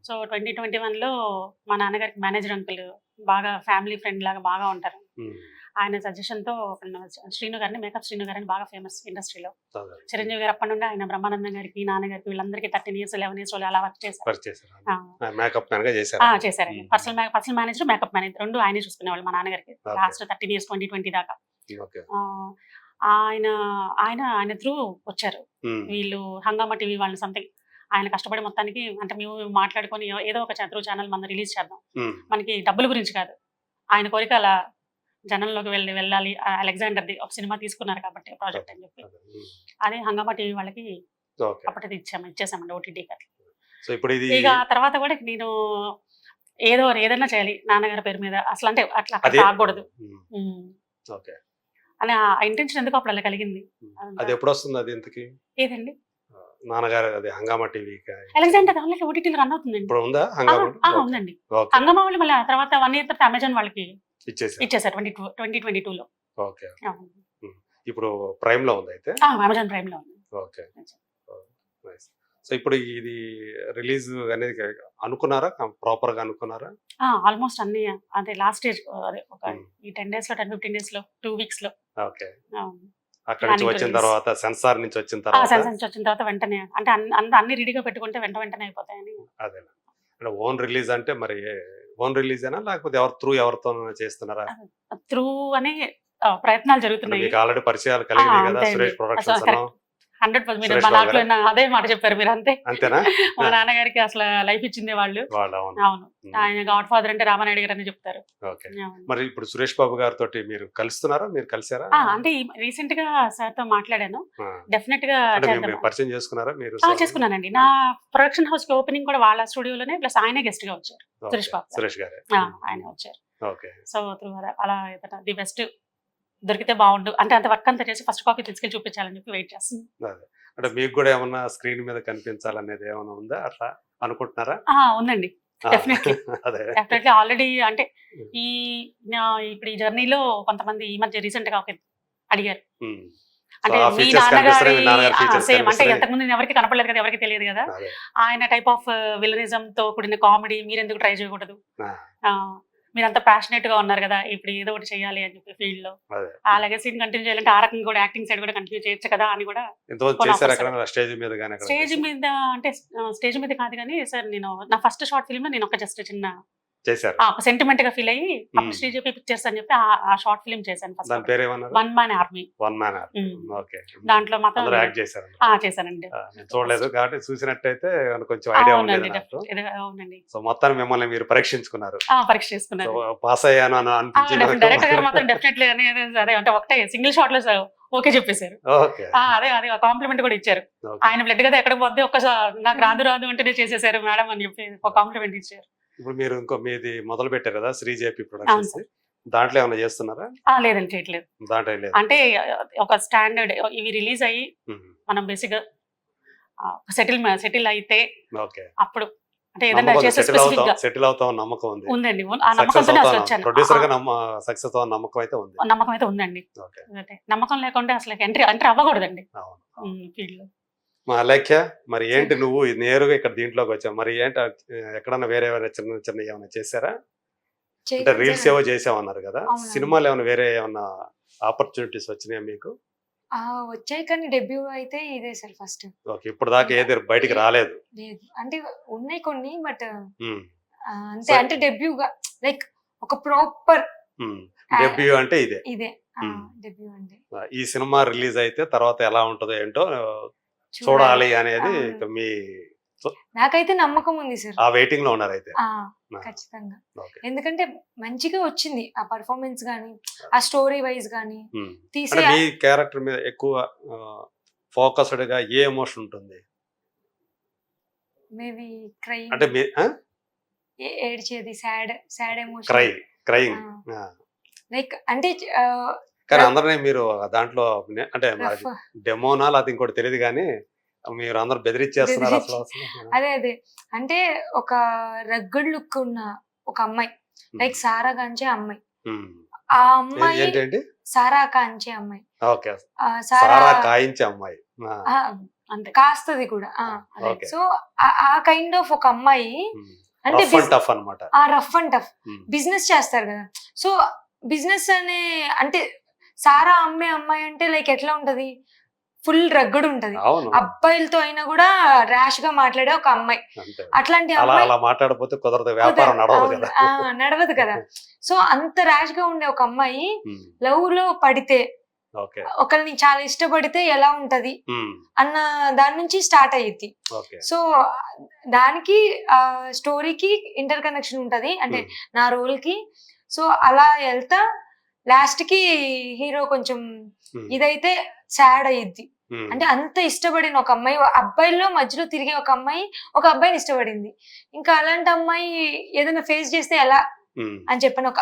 సో 2021లో మా నాన్నగారికి మేనేజర్ అంకుల్ బాగా ఫ్యామిలీ ఫ్రెండ్ లాగా బాగా ఉంటారు. ఆయన సజెషన్ తో శ్రీను గారిని, మేకప్ శ్రీను గారిని బాగా ఫేమస్ ఇండస్ట్రీలో. చిరంజీవి గారు అప్పటి నుండి ఆయన బ్రహ్మానందం గారికి, నాన్నగారికి వీళ్ళందరికీ 13 years 11 years అలా వర్క్ చేశారు. చేశారండి. పర్సనల్ మేనేజర్, మేకప్ మేనేజర్ రెండు ఆయనే చూసుకునేవాళ్ళు మా నాన్నగారికి లాస్ట్ 13 years 2020 దాకా. ఆయన ఆయన ఆయన త్రూ వచ్చారు వీళ్ళు హంగామా టీవీ వాళ్ళు సంథింగ్. ఆయన కష్టపడి మొత్తానికి అంటే మేము మాట్లాడుకొని ఏదో ఒక త్రూ ఛానల్ మనం రిలీజ్ చేద్దాం, మనకి డబ్బుల గురించి కాదు, ఆయన కోరిక అలా జనంలోకి వెళ్ళాలి. అలెగ్జాండర్ది ఒక సినిమా తీసుకున్నారు కాబట్టి ప్రాజెక్ట్ అని చెప్పి అదే హంగామా టీవీ వాళ్ళకి అప్పటిది ఇచ్చేసామండి ఓటీటీ గారికి. ఇక తర్వాత కూడా నేను ఏదైనా చేయాలి నాన్నగారి పేరు మీద అసలు, అంటే అట్లా ఆగకూడదు అని ఆ ఇంటెన్షన్ ఎందుకు అప్పుడు అలా కలిగింది. అది ఎప్పుడు వస్తుంది అది ఇంతకి? ఏదండి నాన్నగారు అది హంగామా టీవీ అలెగ్జాండర్ ఆల్రెడీ ఓటీటీలో రన్ అవుతుందండి. ఇప్పుడు ఉందా? ఉందండి. హంగామా వాళ్ళు మళ్ళీ ఆ తర్వాత 1 year తర్వాత అమెజాన్ వాళ్ళకి ఇచ్చేసారు 2022లో. ఓకే. ఇప్పుడు ప్రైమ్ లో ఉంది అయితే? అమెజాన్ ప్రైమ్ లో ఉంది. ఓకే. సో ఇప్పుడు ఇది రిలీజ్ అనేది అనుకున్నారా, ప్రాపర్ గా అనుకున్నారా? ఆల్మోస్ట్ అన్ని అదే లాస్ట్ స్టేజ్, అదే ఒక ఈ 10 days లో 10-15 days లో 2 weeks లో. ఓకే. అక్కడ నుంచి వచ్చిన తర్వాత సెన్సార్ నుంచి వచ్చిన తర్వాత వెంటనే అంటే అన్ని రెడీగా పెట్టుకుంటే వెంటనే అయిపోతాయని. అదే అంటే ఓన్ రిలీజ్ అంటే మరి ఓన్ రిలీజ్ అయినా లేకపోతే ఎవరితో చేస్తున్నారా? త్రూ అనే ప్రయత్నాలు జరుగుతున్నాయి. మీకు ఆల్రెడీ పరిచయాలు కలిగినాయి కదా, సురేష్ ప్రొడక్షన్స్ 100% మీరు మా దాంట్లో అదే మాట చెప్పారు మీరు. అంతేనా? మా నాన్నగారికి అసలు లైఫ్ ఇచ్చింది వాళ్ళు. అవును, ఆయన గాడ్ ఫాదర్ అంటే రామానాయుడు గారు అని చెప్తారు. మరి ఇప్పుడు సురేష్ బాబు గారితో మీరు కలుస్తున్నారా, మీరు కలిసారా? అంటే రీసెంట్ గా సార్ తో మాట్లాడాను. డెఫినెట్ గా పరిచయం చేసుకున్నారా మీరు? చేసుకున్నానండి. నా ప్రొడక్షన్ హౌస్ కి ఓపెనింగ్ కూడా వాళ్ళ స్టూడియోలోనే, ప్లస్ ఆయనే గెస్ట్ గా వచ్చారు. సురేష్ గారు ఆయన వచ్చారు. సో అలా ది బెస్ట్ దొరికితే బాగుండు అంటే అంత వర్క్ అంతా చేసి ఫస్ట్ కాపీ తీసుకెళ్ళి చూపించాలని చెప్పి వెయిట్ చేస్తుంది. అంటే మీకు కూడా ఏమన్నా స్క్రీన్ మీద కనిపించాలనేది ఏమైనా ఉందా, అట్లా అనుకుంటున్నారా? ఉందండి, డెఫినెట్లీ ఆల్రెడీ. అంటే ఇప్పుడు ఈ జర్నీలో కొంతమంది ఈ మధ్య రీసెంట్ గా అడిగారు, అంటే మీ నాన్నగారి సేమ్ అంటే ఇంతకుముందు ఎవరికి కనపడలేదు కదా, ఎవరికి తెలియదు కదా, ఆయన టైప్ ఆఫ్ విలనిజం తో కూడిన కామెడీ మీరు ఎందుకు ట్రై చేయకూడదు, మీరంతా ప్యాషనేట్ గా ఉన్నారు కదా, ఇప్పుడు ఏదో ఒకటి చేయాలి అని చెప్పి ఫీల్డ్ లో ఆ లెగసీని కంటిన్యూ చేయాలంటే ఆ రకంగా కూడా యాక్టింగ్ సైడ్ కూడా కంటిన్యూ చేయొచ్చు కదా అని కూడా. స్టేజ్ మీద అంటే స్టేజ్ మీద కాదు కానీ సార్, నేను నా ఫస్ట్ షార్ట్ ఫిల్మ్ లో నేను ఒక జస్ట్ చిన్న చేశారు. ఒక సెంటిమెంట్ గా ఫీల్ అయ్యి అప్పుడు మ్మ్. శ్రీజేపీ పిక్చర్స్ అని చెప్పి ఆ షార్ట్ ఫిలిం చేశాను దాని ఫస్ట్. పేరేమన్నారు? 1 Man Army. 1 Man Army. Okay. దాంట్లో మాత్రం అందరూ యాక్ట్ చేశారు. చేశానండి. నేను చూడలేదు కాబట్టి చూసినట్టయితే మనకు కొంచెం ఐడియా ఉండేది అవునండి, నాకు. అవునండి. సో మొత్తాన్ని మిమ్మల్ని మీరు పరీక్షించుకున్నారు. పరీక్ష చేసుకున్నాను. పాస్ అయ్యాను అని అనిపించింది. డైరెక్టర్ గారు మాత్రం డెఫినెట్లీ అదే అంటే ఒకటే సింగిల్ షాట్ లో ఓకే చెప్పేశారు. ఓకే. అదే కాంప్లిమెంట్ కూడా ఇచ్చారు. ఆయన బ్లడ్ కదా ఎక్కడికి పోతే ఒక్కసారి నాకు రాదు అంటేనే చేసేసారు మేడం అని చెప్పి ఒక కాంప్లిమెంట్ ఇచ్చారు. ఇప్పుడు మీరు ఇంకో మీది మొదలు పెట్టారు కదా శ్రీజేపీ ప్రొడక్షన్స్, దాంట్లో ఏమైనా చేస్తున్నారా? లేదండి, చేయట్లేదు. దాంట్లో లేదు. అంటే ఒక స్టాండర్డ్ ఇవి రిలీజ్ అయ్యి మనం బేసిక్ గా సెటిల్ అయితే ఓకే. అప్పుడు అంటే ఏదైనా చేసే స్పెసిఫిక్ గా సెటిల్ అవుతాం నమ్మకం ఉంది. ఉందండి. ఆ నమ్మకంతోనే అసలు వచ్చాను. ప్రొడ్యూసర్ గా సక్సెస్ అవుతాం నమ్మకం అయితే ఉంది. నమ్మకం అయితే ఉందండి. ఓకే. నమ్మకం లేకుంటే అసలు ఎంట్రీ అవ్వకూడదండి ఫీల్డ్ లో. మా అలేఖ్య, మరి ఏంటి నువ్వు నేరుగా ఇక్కడ దీంట్లోకి వచ్చావు, మరి ఏంటి ఎక్కడన్నా వేరే చిన్న చిన్న ఏమైనా చేశారా? అంటే రీల్స్ ఏవో చేసామన్నారు కదా, సినిమాలు ఏమైనా వేరే ఏమన్నా ఆపర్చునిటీస్ వచ్చినాయా మీకు? వచ్చాయి కానీ డెబ్యూ అయితే ఇదే సార్ ఫస్ట్. ఓకే. ఇప్పుడు దాకా ఏది బయటికి రాలేదు? లేదు, అంటే ఉన్నాయి కొన్ని, బట్ అంతే. అంటే డెబ్యూగా లైక్ ఒక ప్రాపర్ డెబ్యూ అంటే ఇదే డెబ్యూ అంటే. ఈ సినిమా రిలీజ్ అయితే తర్వాత ఎలా ఉంటుందో ఏంటో చూడాలి అనేది మీ నాకైతే నమ్మకం ఉంది సార్. ఆ వెయిటింగ్ లో ఉన్నారు అయితే? ఖచ్చితంగా. ఎందుకంటే మంచిగా వచ్చింది ఆ పర్ఫార్మెన్స్ గానీ, ఆ స్టోరీ వైజ్ గానీ తీసే. మీ క్యారెక్టర్ మీద ఎక్కువ ఫోకస్డ్ గా ఏ ఎమోషన్ ఉంటుంది? Maybe crime. అంటే ఏడ్చేది, సాడ్ ఎమోషన్, క్రైయింగ్. లైక్ అంటే కానీ అందరినీ మీరు దాంట్లో అంటే డెమోనా అది ఇంకోటి తెలియదు కానీ మీరు అందరు బెదిరించేస్తున్నారు అసలు. అదే అంటే ఒక రగ్గడ్ లుక్ ఉన్న ఒక అమ్మాయి, లైక్ సారా కాంచే అమ్మాయి. ఆ అమ్మాయి ఏంటండి? సారా కాంచే అమ్మాయి. ఓకే. సారా కాయించే అమ్మాయి కాస్తది కూడా. సో ఆ కైండ్ ఆఫ్ ఒక అమ్మాయి అంటే టఫ్ అన్నమాట. రఫ్ అండ్ టఫ్ బిజినెస్ చేస్తారు కదా. సో బిజినెస్ అనే అంటే సారా అమ్మే అమ్మాయి అంటే లైక్ ఎట్లా ఉంటది, ఫుల్ రగ్గడు ఉంటది. అబ్బాయిలతో అయినా కూడా ర్యాష్ గా మాట్లాడే ఒక అమ్మాయి. అట్లాంటి అమ్మాయి మాట్లాడకపోతే కుదరదు, వ్యాపారం నడవదు కదా. సో అంత ర్యాష్ గా ఉండే ఒక అమ్మాయి లవ్ లో పడితే, ఒకరిని చాలా ఇష్టపడితే ఎలా ఉంటది అన్న దాని నుంచి స్టార్ట్ అయ్యింది. సో దానికి స్టోరీకి ఇంటర్ కనెక్షన్ ఉంటది, అంటే నా రోల్ కి. సో అలా వెళ్తా లాస్ట్ కి హీరో కొంచెం ఇదైతే సాడ్ అయ్యిద్ది. అంటే అంత ఇష్టపడిన ఒక అమ్మాయి, అబ్బాయిల్లో మధ్యలో తిరిగే ఒక అమ్మాయి ఒక అబ్బాయిని ఇష్టపడింది. ఇంకా అలాంటి అమ్మాయి ఏదైనా ఫేస్ చేస్తే ఎలా అని చెప్పాను. ఒక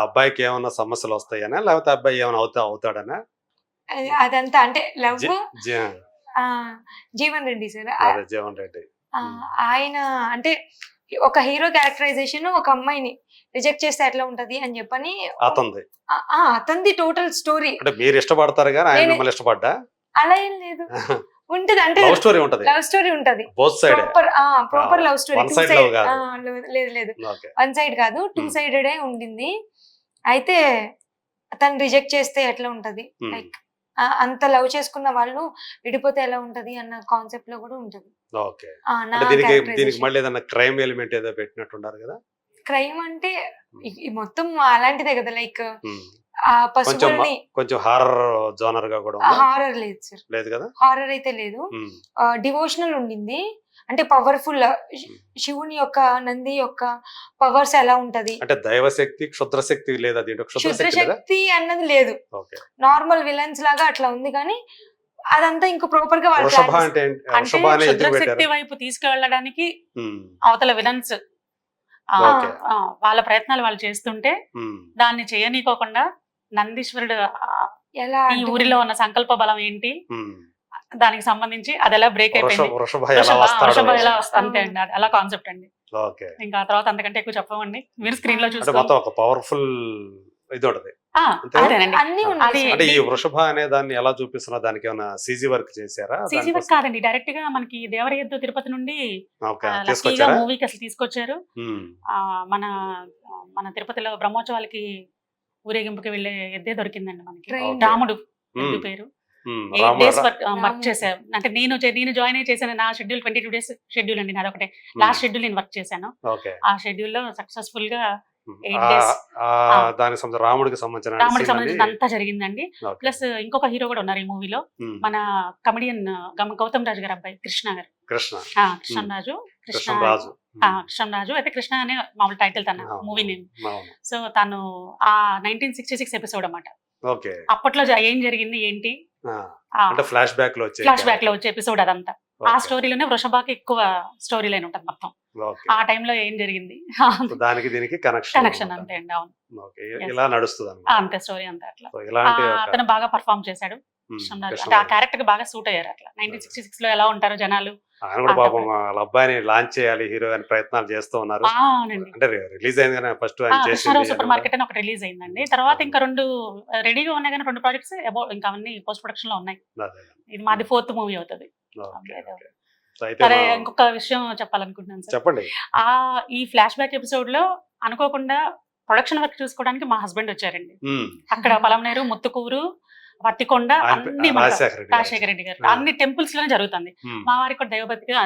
అబ్బాయికి ఏమైనా సమస్యలు వస్తాయనా, లేకపోతే అబ్బాయి ఏమైనా అవుతాడనా? అదంతా అంటే లవ్. జీవన్ రెడ్డి సార్, జీవన్ రెడ్డి ఆయన అంటే ఒక హీరో క్యారెక్టరైజేషన్ ఒక అమ్మాయిని రిజెక్ట్ చేస్తే ఎట్లా ఉంటది అని చెప్పని అతనిది టోటల్ స్టోరీ. అంటే మీరు ఇష్టపడతారు కానీ ఆయన మిమ్మల్ని ఇష్టపడ్డా? అలా ఏం లేదు, ఉంటది. అంటే లవ్ స్టోరీ ఉంటది, ప్రాపర్ లవ్ స్టోరీ. లేదు వన్ సైడ్ కాదు, 2 సైడెడ్ ఉండింది. అయితే తను రిజెక్ట్ చేస్తే ఎట్లా ఉంటది, లైక్ అంత లవ్ చేసుకున్న వాళ్ళు విడిపోతే ఎలా ఉంటది అన్న కాన్సెప్ట్ లో కూడా ఉంటది. క్రైమ్ ఎలిమెంట్ ఏదో పెట్టినట్టున్నారు కదా. క్రైమ్ అంటే మొత్తం అలాంటిదే కదా, లైక్ కొంచెం హారర్ జోనర్ గా కూడా. హారర్ లేదు సార్, లేదు కదా, హారర్ అయితే లేదు. డివోషనల్ ఉండింది, అంటే పవర్ఫుల్ శివుని యొక్క, నంది యొక్క పవర్స్ ఎలా ఉంటది, అంటే దైవశక్తి క్షుద్రశక్తి లేదా, క్షుద్రశక్తి అన్నది లేదు. నార్మల్ విలన్స్ లాగా అట్లా ఉంది, కానీ అదంతా ఇంకా ప్రాపర్ గా క్షుద్రశక్తి వైపు తీసుకువెళ్ళడానికి అవతల విలన్స్ వాళ్ళ ప్రయత్నాలు వాళ్ళు చేస్తుంటే దాన్ని చేయనీకోకుండా నందీశ్వరుడు ఎలా, ఈ ఊరిలో ఉన్న సంకల్ప బలం ఏంటి దానికి సంబంధించి అది ఎలా బ్రేక్ అయిపోయింది, వృషభ ఎలా వస్తా, అంతే అండి, అలా కాన్సెప్ట్ అండి. ఇంకా తర్వాత అంతకంటే ఎక్కువ చెప్పమండి, మీరు స్క్రీన్ లో చూస్తే ఒక పవర్ఫుల్ ఇది ఉంటది. అంటే ఈ వృషభ అనే దాన్ని ఎలా చూపిస్తున్నా, దానికి ఏమైనా సీజీ వర్క్ చేశారా? సీజీ వర్క్ కాదండి, డైరెక్ట్ గా మనకి దేవరయద్దు తిరుపతి నుండి మూవీకి అసలు తీసుకొచ్చారు. మన మన తిరుపతిలో బ్రహ్మోత్సవాలకి ఊరేగింపుకి వెళ్లే ఎద్దే దొరికిందండి మనకి, రాముడు ఎద్దు పేరు. 8 రాముడు డేస్ వర్క్ రాముడు. చేశాను. అంటే నేను జాయిన్ అయ్యి చేశాను. నా షెడ్యూల్ 22 డేస్ షెడ్యూల్ అండి నాదొకటే. లాస్ట్ షెడ్యూల్ నేను వర్క్ చేశాను. ఓకే ఆ షెడ్యూల్లో సక్సెస్ఫుల్ గా 8 days దానికి సంబంధించిన రాముడికి సంబంధించిన రాముడికి scene సంబంధించిన అది. అంతా జరిగిందండి. ఓకే. ప్లస్ ఇంకొక హీరో కూడా ఉన్నారు ఈ మూవీలో. మన కమెడియన్ గౌతమ్ రాజు గారు అబ్బాయి కృష్ణ గారు. కృష్ణ కృష్ణరాజు కృష్ణరాజు కృష్ణరాజు అయితే కృష్ణ అనే మామూలు టైటిల్ తన మూవీ నేమ్. అవును. సో తను ఆ 1966 ఎపిసోడ్ అన్నమాట. ఓకే. అప్పట్లో ఏం జరిగింది ఏంటి అంటే ఫ్లాష్ బ్యాక్ లో వచ్చే ఫ్లాష్ బ్యాక్ లో వచ్చే ఎపిసోడ్ అదంతా. ఆ స్టోరీలోనే వృషభాకి ఎక్కువ స్టోరీ లైన్ ఉంటుంది మొత్తం. ఓకే. ఆ టైంలో ఏం జరిగింది సో దానికి దీనికి కనెక్షన్ కనెక్షన్ అంతే అండి. అవును ఓకే. ఇలా నడుస్తుంది అంతే స్టోరీ అంతే అట్లా. ఇలాంటి అతను బాగా పర్ఫామ్ చేశాడు కృష్ణరాజు. అంటే ఆ క్యారెక్టర్ కి బాగా సూట్ అయ్యారు అట్లా. 1966 లో ఎలా ఉంటారో జనాలు. ఆయన కూడా పాపం వాళ్ళ అబ్బాయిని లాంచ్ చేయాలి హీరో అని ప్రయత్నాలు చేస్తూ ఉన్నారు. అవునండి. అంటే రిలీజ్ అయింది కానీ ఫస్ట్ ఆయన కృష్ణరావు చేసింది సూపర్ మార్కెట్ అని ఒకటి రిలీజ్ అయిందండి. తర్వాత ఇంకా 2 రెడీగా ఉన్నాయి కానీ 2 ప్రాజెక్ట్స్ ఇంకా అవన్నీ పోస్ట్ ప్రొడక్షన్ లో ఉన్నాయి. అదే. ఇది మాది 4th మూవీ అవుతుంది. Okay, okay. సో అయితే సరే ఇంకొక విషయం చెప్పాలనుకుంటున్నాను సార్. చెప్పండి. ఈ ఫ్లాష్ బ్యాక్ ఎపిసోడ్ లో అనుకోకుండా ప్రొడక్షన్ వర్క్ చూసుకోవడానికి మా హస్బెండ్ వచ్చారండి. అక్కడ పలమనేరు, ముత్తుకూరు, వత్తికొండ అన్ని రాజశేఖర రెడ్డి గారు అన్ని టెంపుల్స్ లోనే జరుగుతుంది. మా వారికి కూడా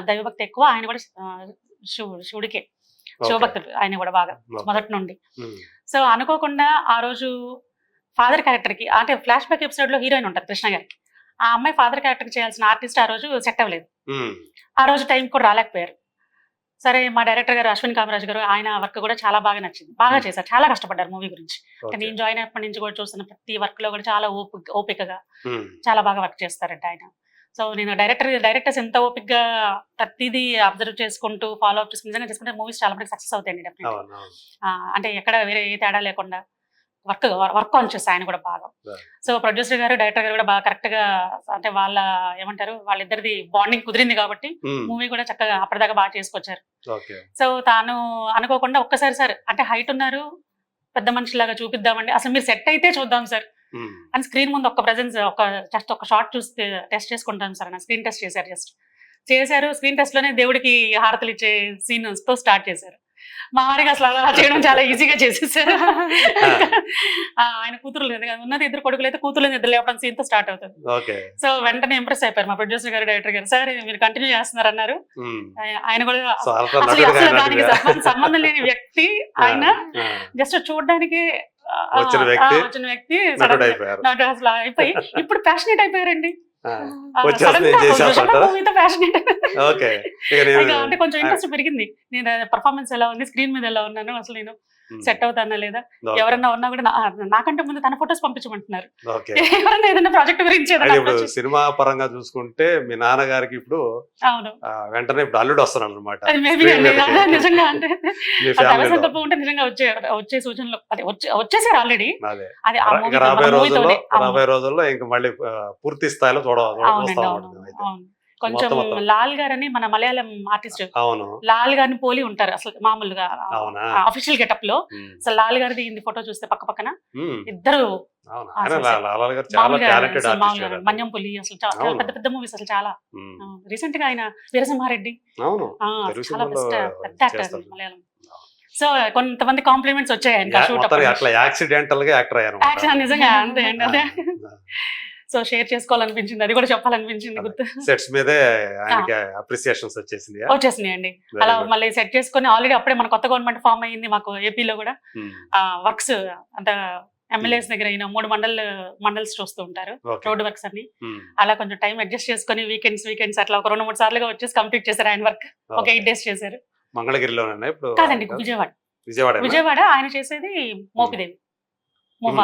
దైవభక్తి ఎక్కువ. ఆయన కూడా శివుడికే శివభక్తుడు ఆయన కూడా బాగా మొదటి నుండి. సో అనుకోకుండా ఆ రోజు ఫాదర్ క్యారెక్టర్ కి అంటే ఫ్లాష్ బ్యాక్ ఎపిసోడ్ లో హీరోయిన్ ఉంటారు కృష్ణ గారికి. ఆ అమ్మాయి ఫాదర్ క్యారెక్టర్ చేయాల్సిన ఆర్టిస్ట్ ఆ రోజు సెట్ అవ్వలేదు. ఆ రోజు టైం కూడా రాలేకపోయారు. సరే మా డైరెక్టర్ గారు అశ్విన్ కామరాజ్ గారు ఆయన వర్క్ కూడా చాలా బాగా నచ్చింది. బాగా చేశారు. చాలా కష్టపడ్డారు మూవీ గురించి. నేను జాయిన్ అయినప్పటి నుంచి కూడా చూస్తున్న ప్రతి వర్క్ లో కూడా చాలా ఓపికగా చాలా బాగా వర్క్ చేస్తారంట ఆయన. సో నేను డైరెక్టర్స్ ఎంత ఓపికగా ప్రతిదీ అబ్జర్వ్ చేసుకుంటూ ఫాలో అప్ చేసుకుంటే చేసుకుంటే మూవీస్ చాలా మంది సక్సెస్ అవుతాయండి డెఫినెట్. అంటే ఎక్కడ వేరే ఏ తేడా లేకుండా వర్క్ కాన్షియస్ ఆయన కూడా బాగా. సో ప్రొడ్యూసర్ గారు డైరెక్టర్ గారు కూడా బాగా కరెక్ట్ గా అంటే వాళ్ళిద్దరిది బాండింగ్ కుదిరింది కాబట్టి మూవీ కూడా చక్కగా అప్పటిదాకా బాగా చేసుకొచ్చారు. సో తాను అనుకోకుండా ఒక్కసారి సార్ అంటే హైట్ ఉన్నారు, పెద్ద మనిషిలాగా చూపిద్దామండి, అసలు మీరు సెట్ అయితే చూద్దాం సార్ అని స్క్రీన్ ముందు ఒక ప్రెజెన్స్ జస్ట్ ఒక షార్ట్ చూస్తే టెస్ట్ చేసుకుంటాను సార్. స్క్రీన్ టెస్ట్ చేశారు. స్క్రీన్ టెస్ట్ లోనే దేవుడికి హారతలు ఇచ్చే సీన్ తో స్టార్ట్ చేశారు. మా వారికి అసలు అలా చేయడం చాలా ఈజీగా చేసేసారు. ఆయన కూతురు లేదు కదా, ఉన్నది 2 కొడుకులు అయితే కూతురు నిద్ర లేవడం సీన్ తో స్టార్ట్ అవుతుంది. సో వెంటనే ఇంప్రెస్ అయిపోయారు మా ప్రొడ్యూసర్ గారు డైరెక్టర్ గారు. సరే మీరు కంటిన్యూ చేస్తున్నారు అన్నారు. ఆయన కూడా అసలు దానికి సంబంధం లేని వ్యక్తి ఆయన జస్ట్ చూడడానికి వచ్చిన వ్యక్తి అసలు అయిపోయి ఇప్పుడు ప్యాషనేట్ అయిపోయారండి. అంటే కొంచెం ఇంట్రెస్ట్ పెరిగింది. నేను పర్ఫార్మెన్స్ ఎలా ఉంది, స్క్రీన్ మీద ఎలా ఉన్నాను, అసలు నేను సెట్ అవుతానా లేదా, ఎవరన్నా ఉన్నా కూడా నాకంటే ముందు తన ఫొటోస్ పంపించమంటున్నారు. ఎవరన్నా ఏదైనా ప్రాజెక్ట్ గురించి సినిమా పరంగా చూసుకుంటే మీ నాన్నగారికి ఇప్పుడు అవును వెంటనే ఇప్పుడు అల్లుడు వస్తున్నాడు అనమాట. నిజంగా అంటే సంకల్పం ఉంటే నిజంగా వచ్చే సూచనలు వచ్చేసారు ఆల్రెడీ. అది రాబోయే రోజుల్లో ఇంకా మళ్ళీ పూర్తి స్థాయిలో కొంచెం లాల్ గారని మన మలయాళం ఆర్టిస్ట్ లాల్ గారిని పోలి ఉంటారు అసలు మామూలుగా అఫీషియల్ గెటప్ లో. అసలు లాల్ గారిది ఈ ఫోటో చూస్తే పక్కన ఇద్దరు మన్యం పులి అసలు చాలా పెద్ద పెద్ద మూవీస్ అసలు చాలా. రీసెంట్ గా ఆయన వీరసింహారెడ్డి చాలా బెస్ట్ పెద్ద యాక్టర్ మలయాళం. సో కొంతమంది కాంప్లిమెంట్స్ వచ్చాయి నిజంగా అంతే అండి. అదే సో షేర్ చేసుకోవాలనిపించింది, అది కూడా చెప్పాలనిపించింది. గుర్తు సెట్స్ మీదే అప్రిసియేషన్స్ వచ్చేసినాయండి. అలా మళ్ళీ సెట్ చేసుకుని ఆల్రెడీ అప్పుడే మన కొత్త గవర్నమెంట్ ఫామ్ అయ్యింది మాకు ఏపీలో కూడా. వర్క్స్ అంత ఎమ్మెల్యేస్ దగ్గర అయినా 3 మండల్స్ చూస్తూ ఉంటారు రోడ్ వర్క్స్ అన్ని. అలా కొంచెం టైం అడ్జస్ట్ చేసుకుని వీకెండ్స్ అట్లా ఒక 2-3 సార్లుగా వచ్చేసి కంప్లీట్ చేశారు ఆయన వర్క్. ఒక 8 days చేశారు. మంగళగిరిలో కాదండి, విజయవాడ. ఆయన చేసేది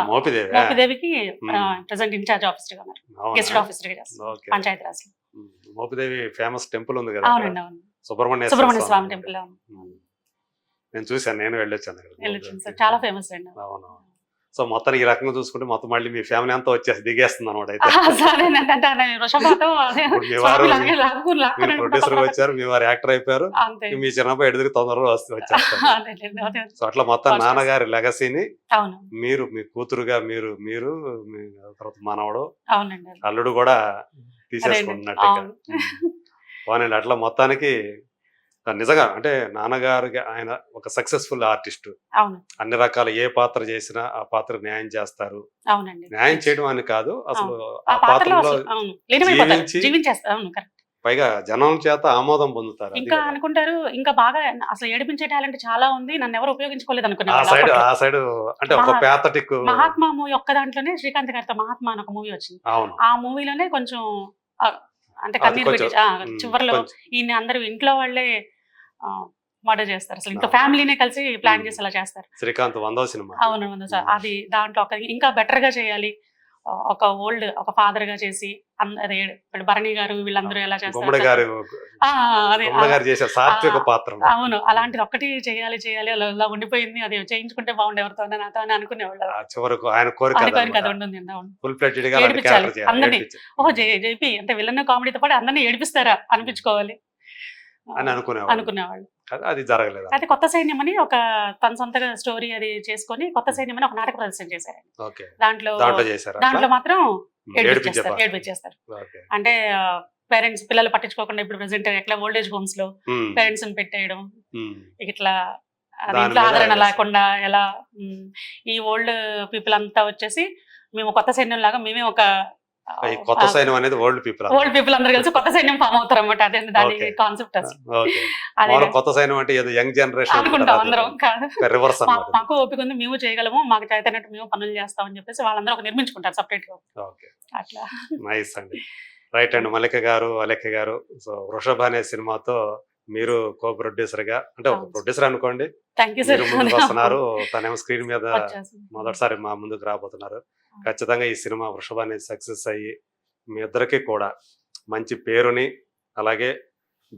మోపిదేవికి ప్రెసెంట్ ఇన్ఛార్జ్ ఆఫీసర్ గా ఉన్నారు, గెస్ట్ ఆఫీసర్ గా పంచాయతీ రాజ్. మోపిదేవి ఫేమస్ టెంపుల్ ఉంది కదా. అవునండి అవును, సుబ్రహ్మణ్య స్వామి టెంపుల్. నేను చూసాను, నేను వెళ్ళొచ్చాను సార్, చాలా ఫేమస్ అండి. అవును. సో మొత్తం ఈ రకంగా చూసుకుంటే మొత్తం మళ్ళీ మీ ఫ్యామిలీ అంతా వచ్చేసి దిగేస్తుంది అనమాట. ప్రొడ్యూసర్ వచ్చారు, మీ వారు యాక్టర్ అయిపోయారు, మీ చిన్నప్పుడు ఎడుదికి తొందరగా వచ్చారు. సో అట్లా మొత్తం నాన్నగారి లెగసీని మీరు మీ కూతురుగా మీరు తర్వాత మనవడు అల్లుడు కూడా తీసేసుకుంటున్నట్టు. పోనండి, అట్లా మొత్తానికి నిజంగా అంటే నాన్నగారికి ఆయన ఒక సక్సెస్ఫుల్ ఆర్టిస్ట్. అవును. అన్ని రకాల ఏ పాత్ర చేసినా ఆ పాత్రకు న్యాయం చేస్తారు. అవునండి. న్యాయం చేయడం అని కాదు, అసలు ఆ ఆ పాత్రలో పాత్రలో అసలు అవును. లీనమైపోతారు. జీవించి జీవించేస్తారు. అవును. కరెక్ట్. పైగా జనం చేత ఆమోదం పొందుతారు. అది ఇంకా కదా. అనుకుంటారు ఇంకా బాగా అసలు ఏడిపించే టాలెంట్ చాలా ఉంది. నన్నెవరు ఉపయోగించుకోలేదు ఆ అనుకునేవాళ్ళు సైడ్ అప్పట్లో. ఆ సైడ్ అంటే ఒక మహా ప్యాథటిక్. మహాత్మా మూవీ ఒక్క దాంట్లోనే శ్రీకాంత్ గారితో 'మహాత్మా' అని ఒక మూవీ వచ్చింది. అవును. ఆ మూవీలోనే కొంచెం ఆహ్, అంటే అది కన్నీరు కొంచెం పెట్టి చివర్లో కొంచెం ఈయన్ని అందరూ ఇంట్లో వాళ్ళే మర్డర్ చేస్తారు. అసలు ఇంట్లో అవును. ఫ్యామిలీనే కలిసి ప్లాన్ ఉమ్. చేసి అలా చేస్తారు. శ్రీకాంత్ 100వ సినిమా. అవును. అది దాంట్లో ఇంకా బెటర్ గా చేయాలి. ఒక ఫాదర్ గా చేసి అదే ఇప్పుడు భరణి గారు వీళ్ళందరూ ఎలా గుమ్మడి చేస్తారు. గారు అదే గుమ్మడి గారు చేసే సాత్విక పాత్ర. అవును. అలాంటిది ఒక్కటి చేయాలి అలా ఉండిపోయింది. అది చేయించుకుంటే బాగుండే ఎవరితో నాతో అని అనుకునేవాళ్ళు. ఆ చివరకు ఆయన కోరిక అది ఉండింది. అవును. ఫుల్ ఫ్లెడ్జ్డ్ గా అలాంటి ఏడిపించాలి క్యారెక్టర్ చేయాలి. అందరినీ. ఏడిపించాలి. ఓహో జేపీ అంటే విలన్ కామెడీతో పాటు అందరినీ ఏడిపిస్తారా అనిపించుకోవాలి అని అనుకునేవాళ్ళు. అనుకునేవాళ్ళు. అది జరగలేదు. అయితే కొత్త సైన్యం అని ఒక తన సొంతగా స్టోరీ అది చేసుకొని కొత్త సైన్యం అని ఒక నాటక ప్రదర్శన చేశారు. ఓకే. దాంట్లో చేశారు. దాంట్లో మాత్రం ఏడిపించే పాత్ర. ఏడిపించేస్తారు. ఓకే. అంటే పేరెంట్స్ పిల్లలు పట్టించుకోకుండా ఇప్పుడు ప్రెసెంట్ ఎట్లా ఓల్డ్ ఏజ్ హోమ్స్ లో పేరెంట్స్ ని పెట్టేయడం ఇట్లా అది దాని ఇంట్లో మీద ఆదరణ చేస్తారు. లేకుండా ఎలా ఈ ఓల్డ్ పీపుల్ అంతా వచ్చేసి మేము కొత్త సైన్యం లాగా మేమే ఒక ఈ కొత్త సైన్యం అనేది ఓల్డ్ పీపుల్. ఓల్డ్ పీపుల్ అందరూ కలిసి కొత్త సైన్యం ఫామ్ అవుతారు అన్నమాట. అదే దాని ఓకే. కాన్సెప్ట్ అసలు. ఓకే. అదే మామూలు కొత్త సైన్యం అంటే ఏదో యంగ్ జనరేషన్ అనుకుంటాం అందరం కాదు. రివర్స్ అన్నమాట. మాకు ఓపిక ఉంది, మేము చేయగలము, మాకు చేతనట్టు మేము పనులు చేస్తామని చెప్పేసి వాళ్ళందరూ ఒక నిర్మించుకుంటారు సపరేట్ గా. ఓకే. అట్లా నైస్ అండి. రైట్ అండి. మల్లిక గారు, అలేఖ్య గారు, సో వృషభ అనే సినిమాతో మీరు కో ప్రొడ్యూసర్ గా అంటే ఒక అవును. ప్రొడ్యూసర్ అనుకోండి. Thank you sir. మీరు ముందుకు వస్తున్నారు. తనేమో స్క్రీన్ మీద మొదటిసారి మా ముందుకు రాబోతున్నారు. ఖచ్చితంగా ఈ సినిమా వృషభ అనేది సక్సెస్ అయ్యి మీ ఇద్దరికి కూడా మంచి పేరుని అలాగే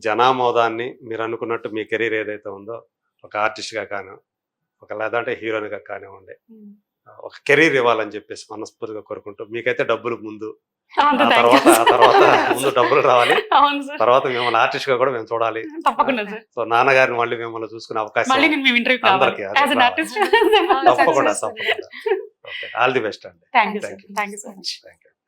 జనామోదాన్ని మీరు అనుకున్నట్టు మీ కెరీర్ ఏదైతే ఉందో ఒక ఆర్టిస్ట్గా కానీ ఒక లేదంటే హీరోయిన్గా కానివ్వండి ఒక కెరీర్ ఇవ్వాలని చెప్పేసి మనస్ఫూర్తిగా కోరుకుంటూ మీకైతే డబ్బులు ముందు ఆ తర్వాత ముందు డబ్బులు రావాలి. తర్వాత మిమ్మల్ని ఆర్టిస్ట్ గా కూడా మేము చూడాలి. తప్పకుండా సార్. సో నాన్నగారిని మళ్ళీ మిమ్మల్ని చూసుకునే అవకాశం అందరికీ తప్పకుండా. ఓకే. ఆల్ ది బెస్ట్ అండి. Thank you so much.